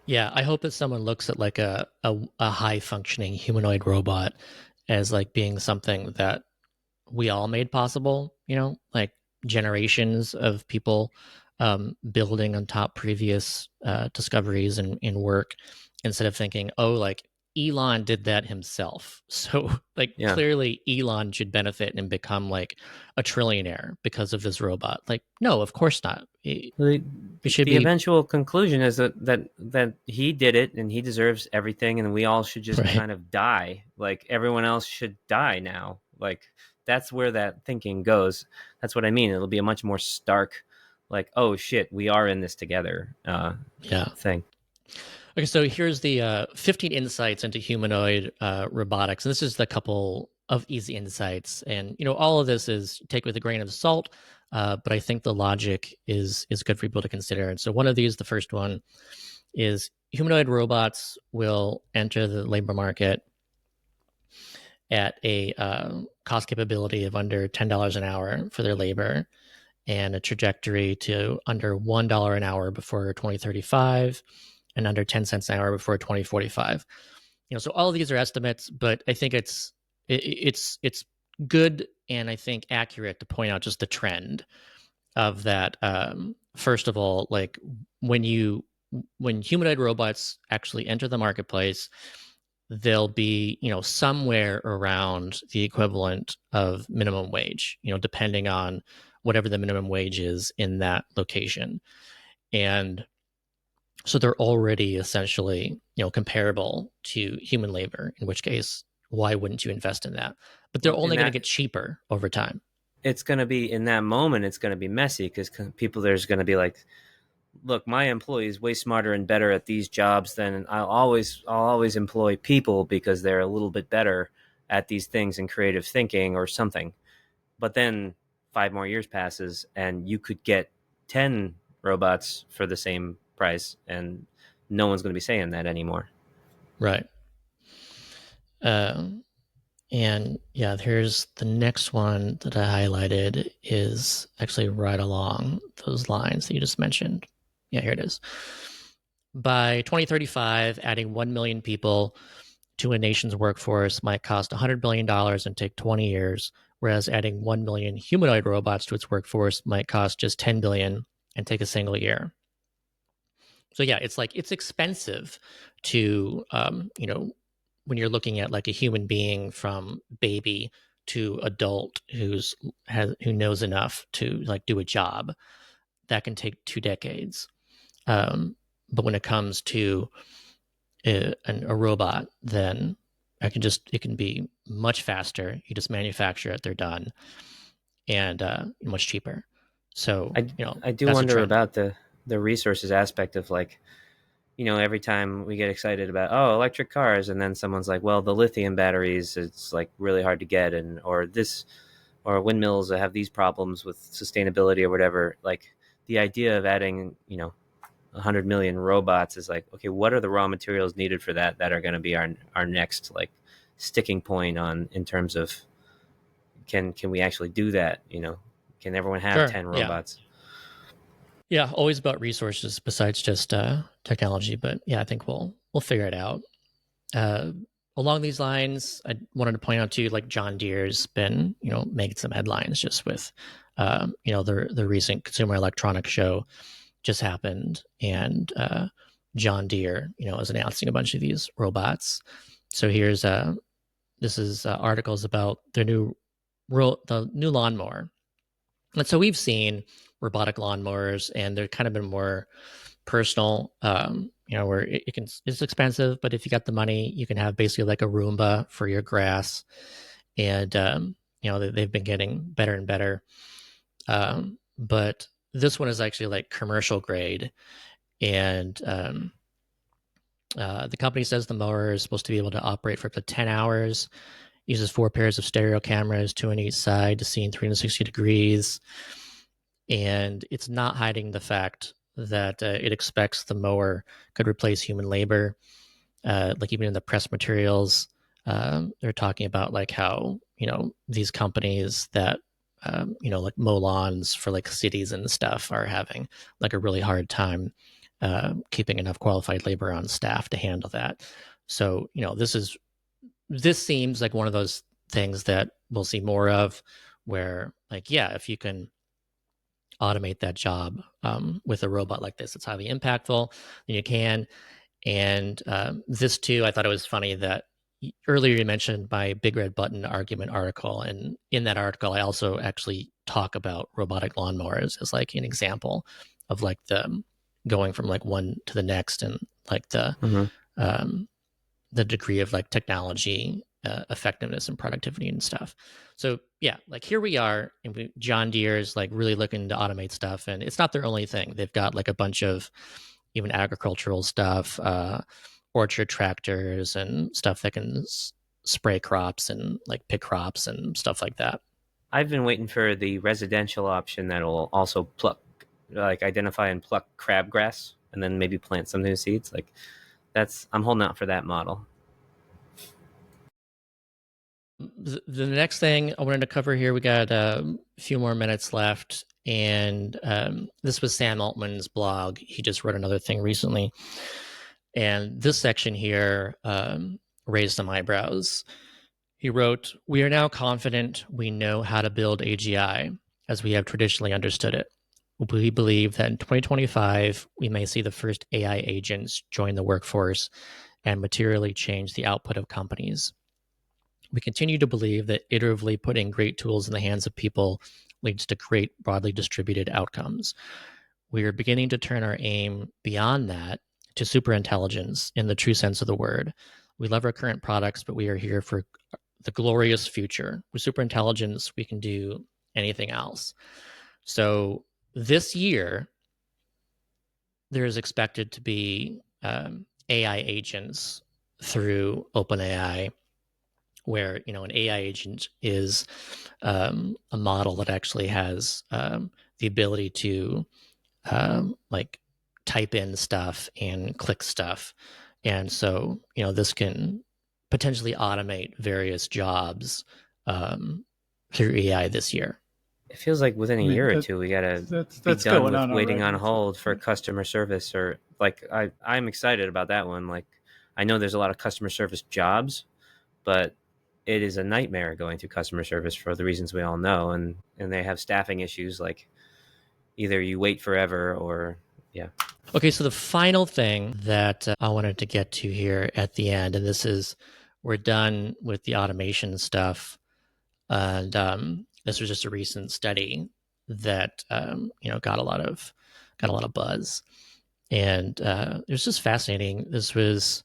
Yeah, I hope that someone looks at like a high functioning humanoid robot as like being something that we all made possible, like generations of people building on top previous discoveries and work, instead of thinking, oh, like Elon did that himself. So like clearly Elon should benefit and become like a trillionaire because of this robot. Like, no, of course not. The eventual conclusion is that he did it and he deserves everything, and we all should just kind of die. Like everyone else should die now. Like that's where that thinking goes. That's what I mean. It'll be a much more stark, like, oh shit, we are in this together thing. Okay, so here's the 15 insights into humanoid robotics. And this is the couple of easy insights. And, all of this is take with a grain of salt, but I think the logic is good for people to consider. And so one of these, the first one, is humanoid robots will enter the labor market at a cost capability of under $10 an hour for their labor and a trajectory to under $1 an hour before 2035 and under 10 cents an hour before 2045. So all of these are estimates, but I think it's good and I think accurate to point out just the trend of that. First of all, like when humanoid robots actually enter the marketplace, they'll be, somewhere around the equivalent of minimum wage, depending on whatever the minimum wage is in that location. And So they're already essentially, comparable to human labor, in which case, why wouldn't you invest in that? But they're Well, only going to get cheaper over time. It's going to be, in that moment, it's going to be messy because people, there's going to be like, look, my employee is way smarter and better at these jobs than I'll always employ people because they're a little bit better at these things in creative thinking or something. But then 5 more years passes and you could get 10 robots for the same price, and no one's going to be saying that anymore. Right. And yeah, here's the next one that I highlighted is actually right along those lines that you just mentioned. Yeah, here it is. By 2035, adding 1 million people to a nation's workforce might cost $100 billion and take 20 years, whereas adding 1 million humanoid robots to its workforce might cost just 10 billion and take a single year. So yeah, it's expensive to, when you're looking at like a human being from baby to adult who knows enough to like do a job, that can take 2 decades. But when it comes to a robot, then it can be much faster. You just manufacture it, they're done, and much cheaper. So I do wonder about the resources aspect of like, every time we get excited about electric cars, and then someone's like, well, the lithium batteries, it's like really hard to get, or windmills that have these problems with sustainability or whatever. Like the idea of adding 100 million robots is like, okay, what are the raw materials needed for that are going to be our next like sticking point in terms of can we actually do that? Can everyone have 10 robots? Yeah, always about resources besides just technology. But yeah, I think we'll figure it out. Along these lines, I wanted to point out too, like John Deere's been making some headlines just with the recent Consumer Electronics Show just happened, and John Deere is announcing a bunch of these robots. So here's this is articles about the new lawnmower. And so we've seen robotic lawnmowers, and they're kind of been more personal, where it's expensive, but if you got the money, you can have basically like a Roomba for your grass. And, they've been getting better and better. But this one is actually like commercial grade. And the company says the mower is supposed to be able to operate for up to 10 hours, uses 4 pairs of stereo cameras, 2 on each side to see in 360 degrees. And it's not hiding the fact that it expects the mower could replace human labor. Like even in the press materials, they're talking about like how, these companies that, like mow lawns for like cities and stuff are having like a really hard time keeping enough qualified labor on staff to handle that. So, this seems like one of those things that we'll see more of, where like, yeah, if you can automate that job with a robot like this, it's highly impactful, then you can. And this too, I thought it was funny that earlier you mentioned my Big Red Button argument article, and in that article I also actually talk about robotic lawnmowers as like an example of like the going from like one to the next, and like the degree of like technology effectiveness and productivity and stuff. So yeah, like here we are, and John Deere is like really looking to automate stuff, and it's not their only thing. They've got like a bunch of even agricultural stuff, orchard tractors and stuff that can spray crops and like pick crops and stuff like that. I've been waiting for the residential option that'll also identify and pluck crabgrass and then maybe plant some new seeds. Like I'm holding out for that model. The next thing I wanted to cover here, we got a few more minutes left, and this was Sam Altman's blog. He just wrote another thing recently, and this section here raised some eyebrows. He wrote, "We are now confident we know how to build AGI as we have traditionally understood it. We believe that in 2025, we may see the first AI agents join the workforce and materially change the output of companies. We continue to believe that iteratively putting great tools in the hands of people leads to great broadly distributed outcomes. We are beginning to turn our aim beyond that to superintelligence in the true sense of the word. We love our current products, but we are here for the glorious future. With superintelligence, we can do anything else. So this year, there is expected to be AI agents through OpenAI, where an AI agent is a model that actually has the ability to like type in stuff and click stuff, and so this can potentially automate various jobs through AI this year. It feels like within a year or two, we gotta be done with waiting on hold for customer service, or like I'm excited about that one. Like I know there's a lot of customer service jobs, but it is a nightmare going through customer service for the reasons we all know, and they have staffing issues. Like either you wait forever or yeah. Okay, so the final thing that I wanted to get to here at the end, and this is we're done with the automation stuff, and this was just a recent study that got a lot of buzz, and it was just fascinating. This was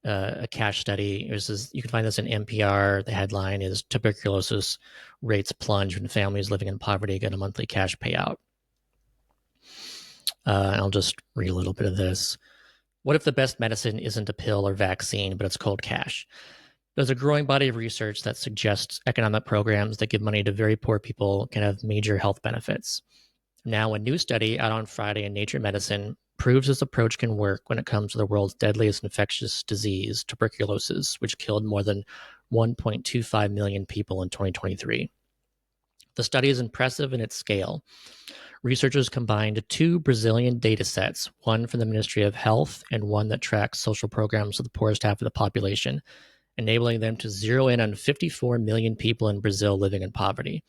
a cash study. You can find this in NPR. The headline is "Tuberculosis Rates Plunge When Families Living in Poverty Get a Monthly Cash Payout." I'll just read a little bit of this. What if the best medicine isn't a pill or vaccine, but it's cold cash? There's a growing body of research that suggests economic programs that give money to very poor people can have major health benefits. Now, a new study out on Friday in Nature Medicine proves this approach can work when it comes to the world's deadliest infectious disease, tuberculosis, which killed more than 1.25 million people in 2023. The study is impressive in its scale. Researchers combined two Brazilian data sets, one from the Ministry of Health and one that tracks social programs of the poorest half of the population, enabling them to zero in on 54 million people in Brazil living in poverty.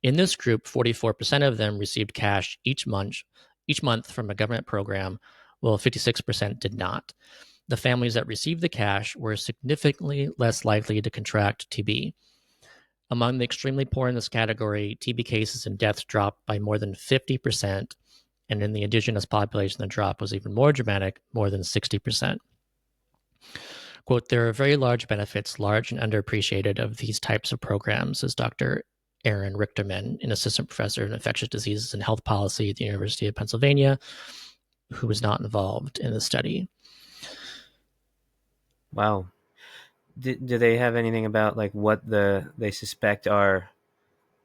In this group, 44% of them received cash each month from a government program, while 56% did not. The families that received the cash were significantly less likely to contract TB. Among the extremely poor in this category, TB cases and deaths dropped by more than 50%, and in the indigenous population, the drop was even more dramatic, more than 60%. Quote, there are very large benefits, large and underappreciated, of these types of programs, says Dr. Aaron Richterman, an assistant professor in infectious diseases and health policy at the University of Pennsylvania, who was not involved in the study. Wow. Do they have anything about like what they suspect are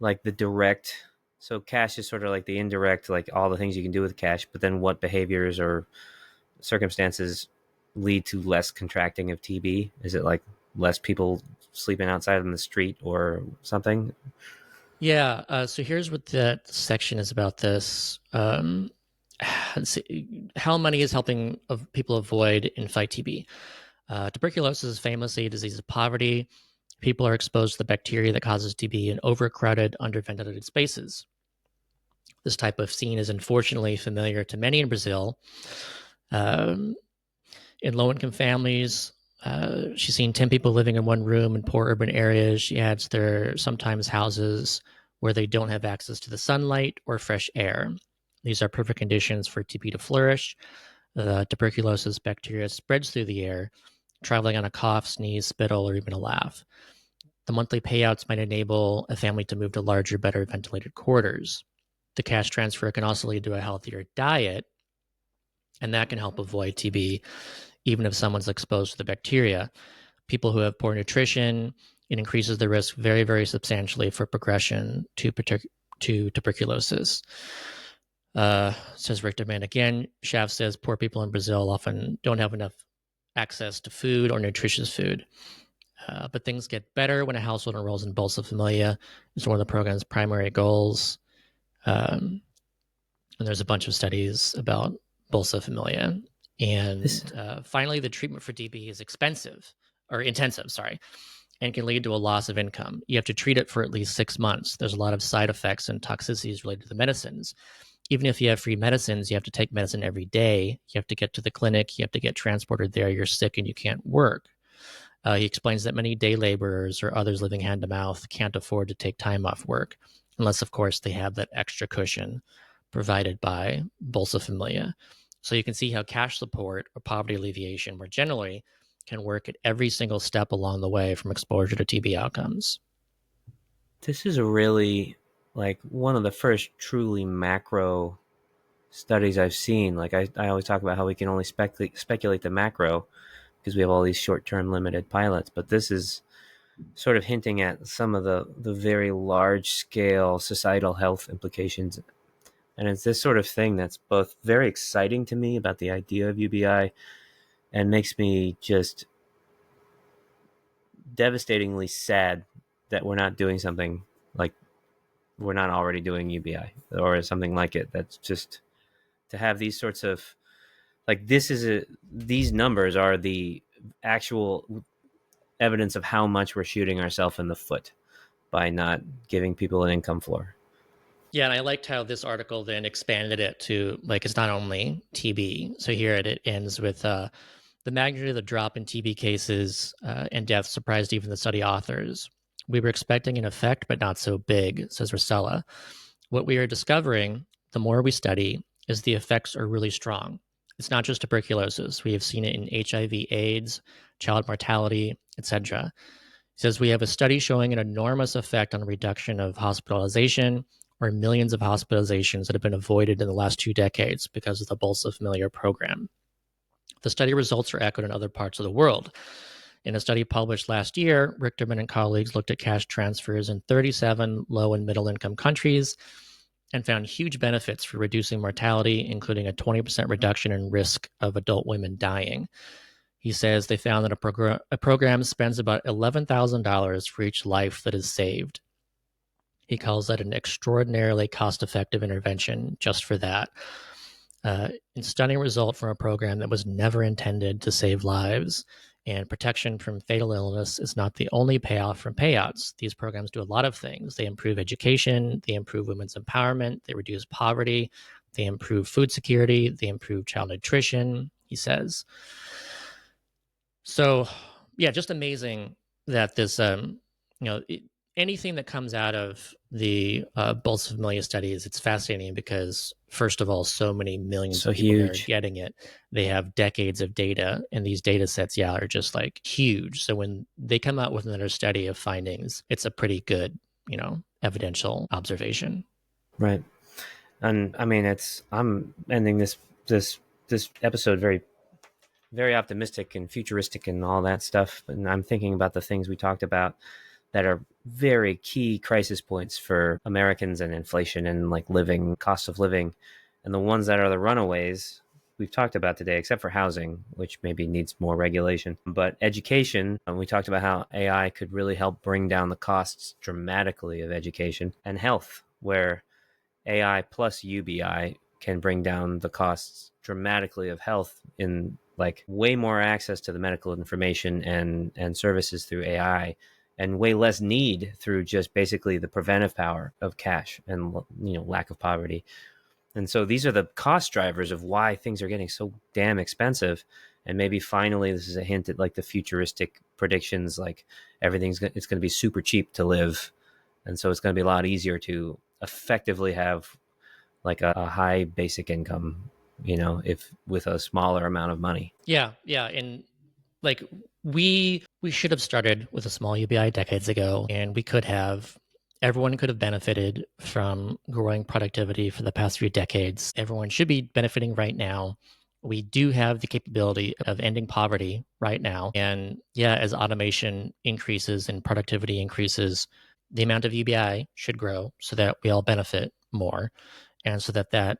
like the direct? So cash is sort of like the indirect, like all the things you can do with cash, but then what behaviors or circumstances lead to less contracting of TB? Is it like less people sleeping outside on the street or something? Yeah. So here's what that section is about this. Let's see, how money is helping people avoid and fight TB. Tuberculosis is famously a disease of poverty. People are exposed to the bacteria that causes TB in overcrowded, underventilated spaces. This type of scene is unfortunately familiar to many in Brazil. In low-income families, she's seen 10 people living in one room in poor urban areas. She adds there are sometimes houses where they don't have access to the sunlight or fresh air. These are perfect conditions for TB to flourish. The tuberculosis bacteria spreads through the air, traveling on a cough, sneeze, spittle, or even a laugh. The monthly payouts might enable a family to move to larger, better ventilated quarters. The cash transfer can also lead to a healthier diet, and that can help avoid TB, even if someone's exposed to the bacteria. People who have poor nutrition, it increases the risk very, very substantially for progression to tuberculosis. Says Richterman again. Schaaf says poor people in Brazil often don't have enough access to food or nutritious food. But things get better when a household enrolls in Bolsa Familia. It's one of the program's primary goals. And there's a bunch of studies about Bolsa Familia. And finally, the treatment for TB is intensive, and can lead to a loss of income. You have to treat it for at least 6 months. There's a lot of side effects and toxicities related to the medicines. Even if you have free medicines, you have to take medicine every day. You have to get to the clinic. You have to get transported there. You're sick and you can't work. He explains that many day laborers or others living hand to mouth can't afford to take time off work, unless, of course, they have that extra cushion provided by Bolsa Familia. So you can see how cash support or poverty alleviation more generally can work at every single step along the way from exposure to TB outcomes. This is really like one of the first truly macro studies I've seen. Like I always talk about how we can only speculate the macro because we have all these short-term limited pilots, but this is sort of hinting at some of the very large-scale societal health implications. And it's this sort of thing that's both very exciting to me about the idea of UBI and makes me just devastatingly sad that we're not doing something like we're not already doing UBI or something like it. That's just to have these sorts of like these numbers are the actual evidence of how much we're shooting ourselves in the foot by not giving people an income floor. Yeah, and I liked how this article then expanded it to like it's not only TB. So here it ends with the magnitude of the drop in TB cases and deaths surprised even the study authors. We were expecting an effect, but not so big, says Rosella. What we are discovering, the more we study, is the effects are really strong. It's not just tuberculosis. We have seen it in HIV, AIDS, child mortality, etc. He says we have a study showing an enormous effect on reduction of hospitalization or millions of hospitalizations that have been avoided in the last 2 decades because of the Bolsa Familiar program. The study results are echoed in other parts of the world. In a study published last year, Richterman and colleagues looked at cash transfers in 37 low and middle income countries and found huge benefits for reducing mortality, including a 20% reduction in risk of adult women dying. He says they found that a program spends about $11,000 for each life that is saved. He calls that an extraordinarily cost-effective intervention just for that. A stunning result from a program that was never intended to save lives. And protection from fatal illness is not the only payoff from payouts. These programs do a lot of things. They improve education, they improve women's empowerment, they reduce poverty, they improve food security, they improve child nutrition, he says. So, yeah, just amazing that this, anything that comes out of the Bolsa Familia studies, it's fascinating because, first of all, so many millions of people are getting it. They have decades of data, and these data sets, are just like huge. So when they come out with another study of findings, it's a pretty good, evidential observation. Right. And I mean, I'm ending this episode very optimistic and futuristic and all that stuff. And I'm thinking about the things we talked about that are very key crisis points for Americans and inflation and like cost of living. And the ones that are the runaways we've talked about today, except for housing, which maybe needs more regulation. But education, we talked about how AI could really help bring down the costs dramatically of education, and health, where AI plus UBI can bring down the costs dramatically of health in like way more access to the medical information and services through AI, and way less need through just basically the preventive power of cash and lack of poverty. And so these are the cost drivers of why things are getting so damn expensive. And maybe finally this is a hint at like the futuristic predictions, like it's going to be super cheap to live, and so it's going to be a lot easier to effectively have like a high basic income, if with a smaller amount of money. Yeah, and like we should have started with a small UBI decades ago, and everyone could have benefited from growing productivity for the past few decades. Everyone should be benefiting right now. We do have the capability of ending poverty right now. And as automation increases and productivity increases, the amount of UBI should grow so that we all benefit more, and so that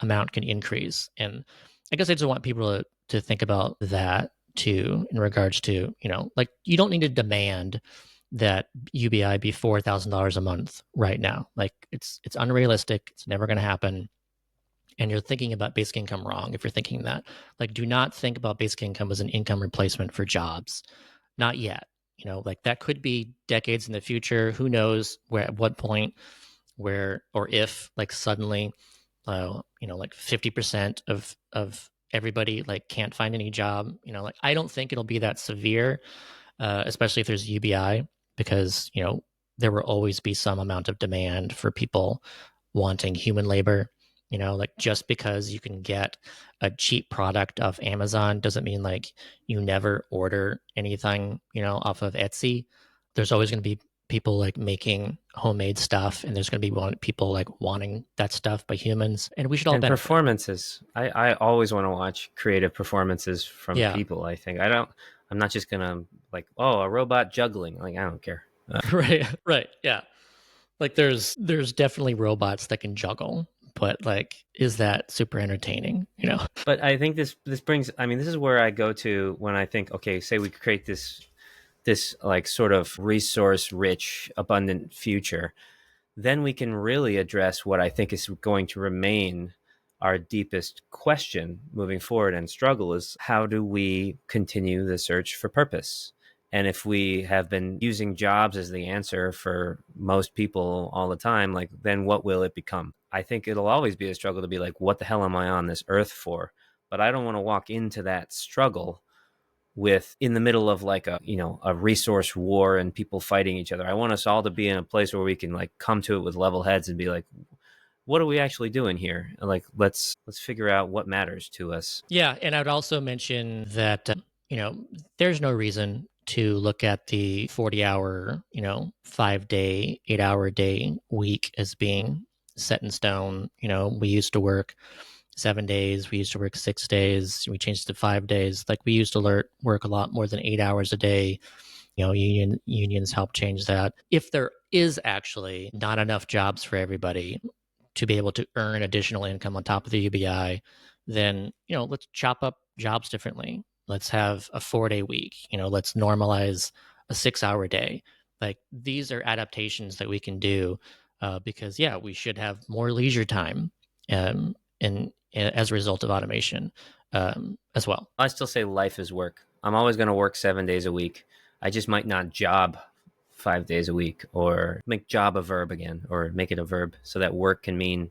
amount can increase. And I guess I just want people to think about that too, in regards to, like you don't need to demand that UBI be $4,000 a month right now. Like it's unrealistic. It's never going to happen. And you're thinking about basic income wrong if you're thinking that. Like, do not think about basic income as an income replacement for jobs. Not yet. Like that could be decades in the future. Who knows at what point, where or if like suddenly, like 50% of everybody like can't find any job. Like I don't think it'll be that severe, especially if there's UBI, because there will always be some amount of demand for people wanting human labor. Like just because you can get a cheap product off Amazon doesn't mean like you never order anything, off of Etsy. There's always going to be people like making homemade stuff, and there's going to be people like wanting that stuff by humans, and we should all and benefit. Performances. I always want to watch creative performances from people. I think I'm not just gonna like, oh, a robot juggling. Like, I don't care. Right, yeah. Like there's definitely robots that can juggle, but like, is that super entertaining? But I think this brings. I mean, this is where I go to when I think, okay, say we create this like sort of resource rich, abundant future, then we can really address what I think is going to remain our deepest question moving forward and struggle is, how do we continue the search for purpose? And if we have been using jobs as the answer for most people all the time, like, then what will it become? I think it'll always be a struggle to be like, what the hell am I on this earth for? But I don't want to walk into that struggle in the middle of like a resource war and people fighting each other. I want us all to be in a place where we can like come to it with level heads and be like, what are we actually doing here? Like, let's figure out what matters to us. Yeah, and I'd also mention that there's no reason to look at the 40-hour, 5-day, 8-hour-a-day week as being set in stone. We used to work 7 days. We used to work 6 days. We changed to 5 days. Like, we used to work a lot more than 8 hours a day. Unions help change that. If there is actually not enough jobs for everybody to be able to earn additional income on top of the UBI, then, let's chop up jobs differently. Let's have a 4-day week. Let's normalize a 6-hour day. Like, these are adaptations that we can do because, we should have more leisure time. And as a result of automation as well. I still say life is work. I'm always going to work 7 days a week. I just might not job 5 days a week, or make job a verb again, or make it a verb so that work can mean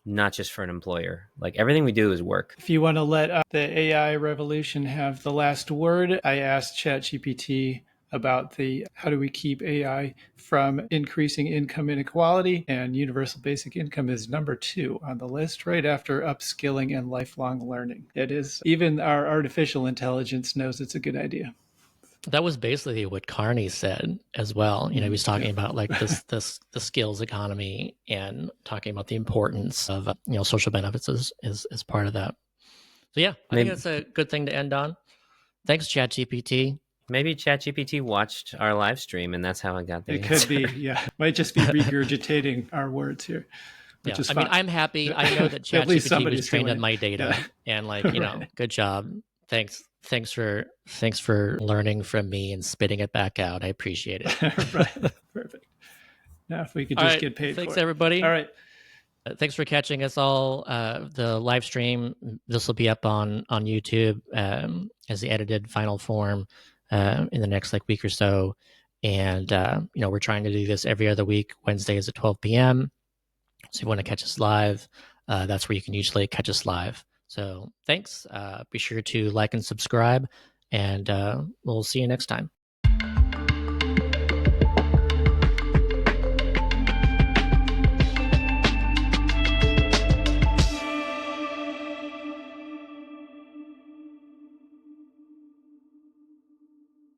not just for an employer. Like, everything we do is work. If you want to let the AI revolution have the last word, I asked ChatGPT about how do we keep AI from increasing income inequality, and universal basic income is number 2 on the list, right after upskilling and lifelong learning. It is, even our artificial intelligence knows it's a good idea. That was basically what Carney said as well. He was talking about like the skills economy, and talking about the importance of social benefits as part of that. So I think that's a good thing to end on. Thanks, ChatGPT. Maybe ChatGPT watched our live stream, and that's how it got the answer. Could be, might just be regurgitating our words here. Which is fine. mean, I'm happy. I know that ChatGPT was trained on my data, and like, good job. Thanks for learning from me and spitting it back out. I appreciate it. Right. Perfect. Now, if we could just get paid for it. Thanks, everybody. All right. Thanks for catching us all. The live stream, this will be up on YouTube as the edited final form in the next week or so. And, we're trying to do this every other week. Wednesdays at 12 p.m. So if you want to catch us live, that's where you can usually catch us live. So thanks. Be sure to like and subscribe, and we'll see you next time.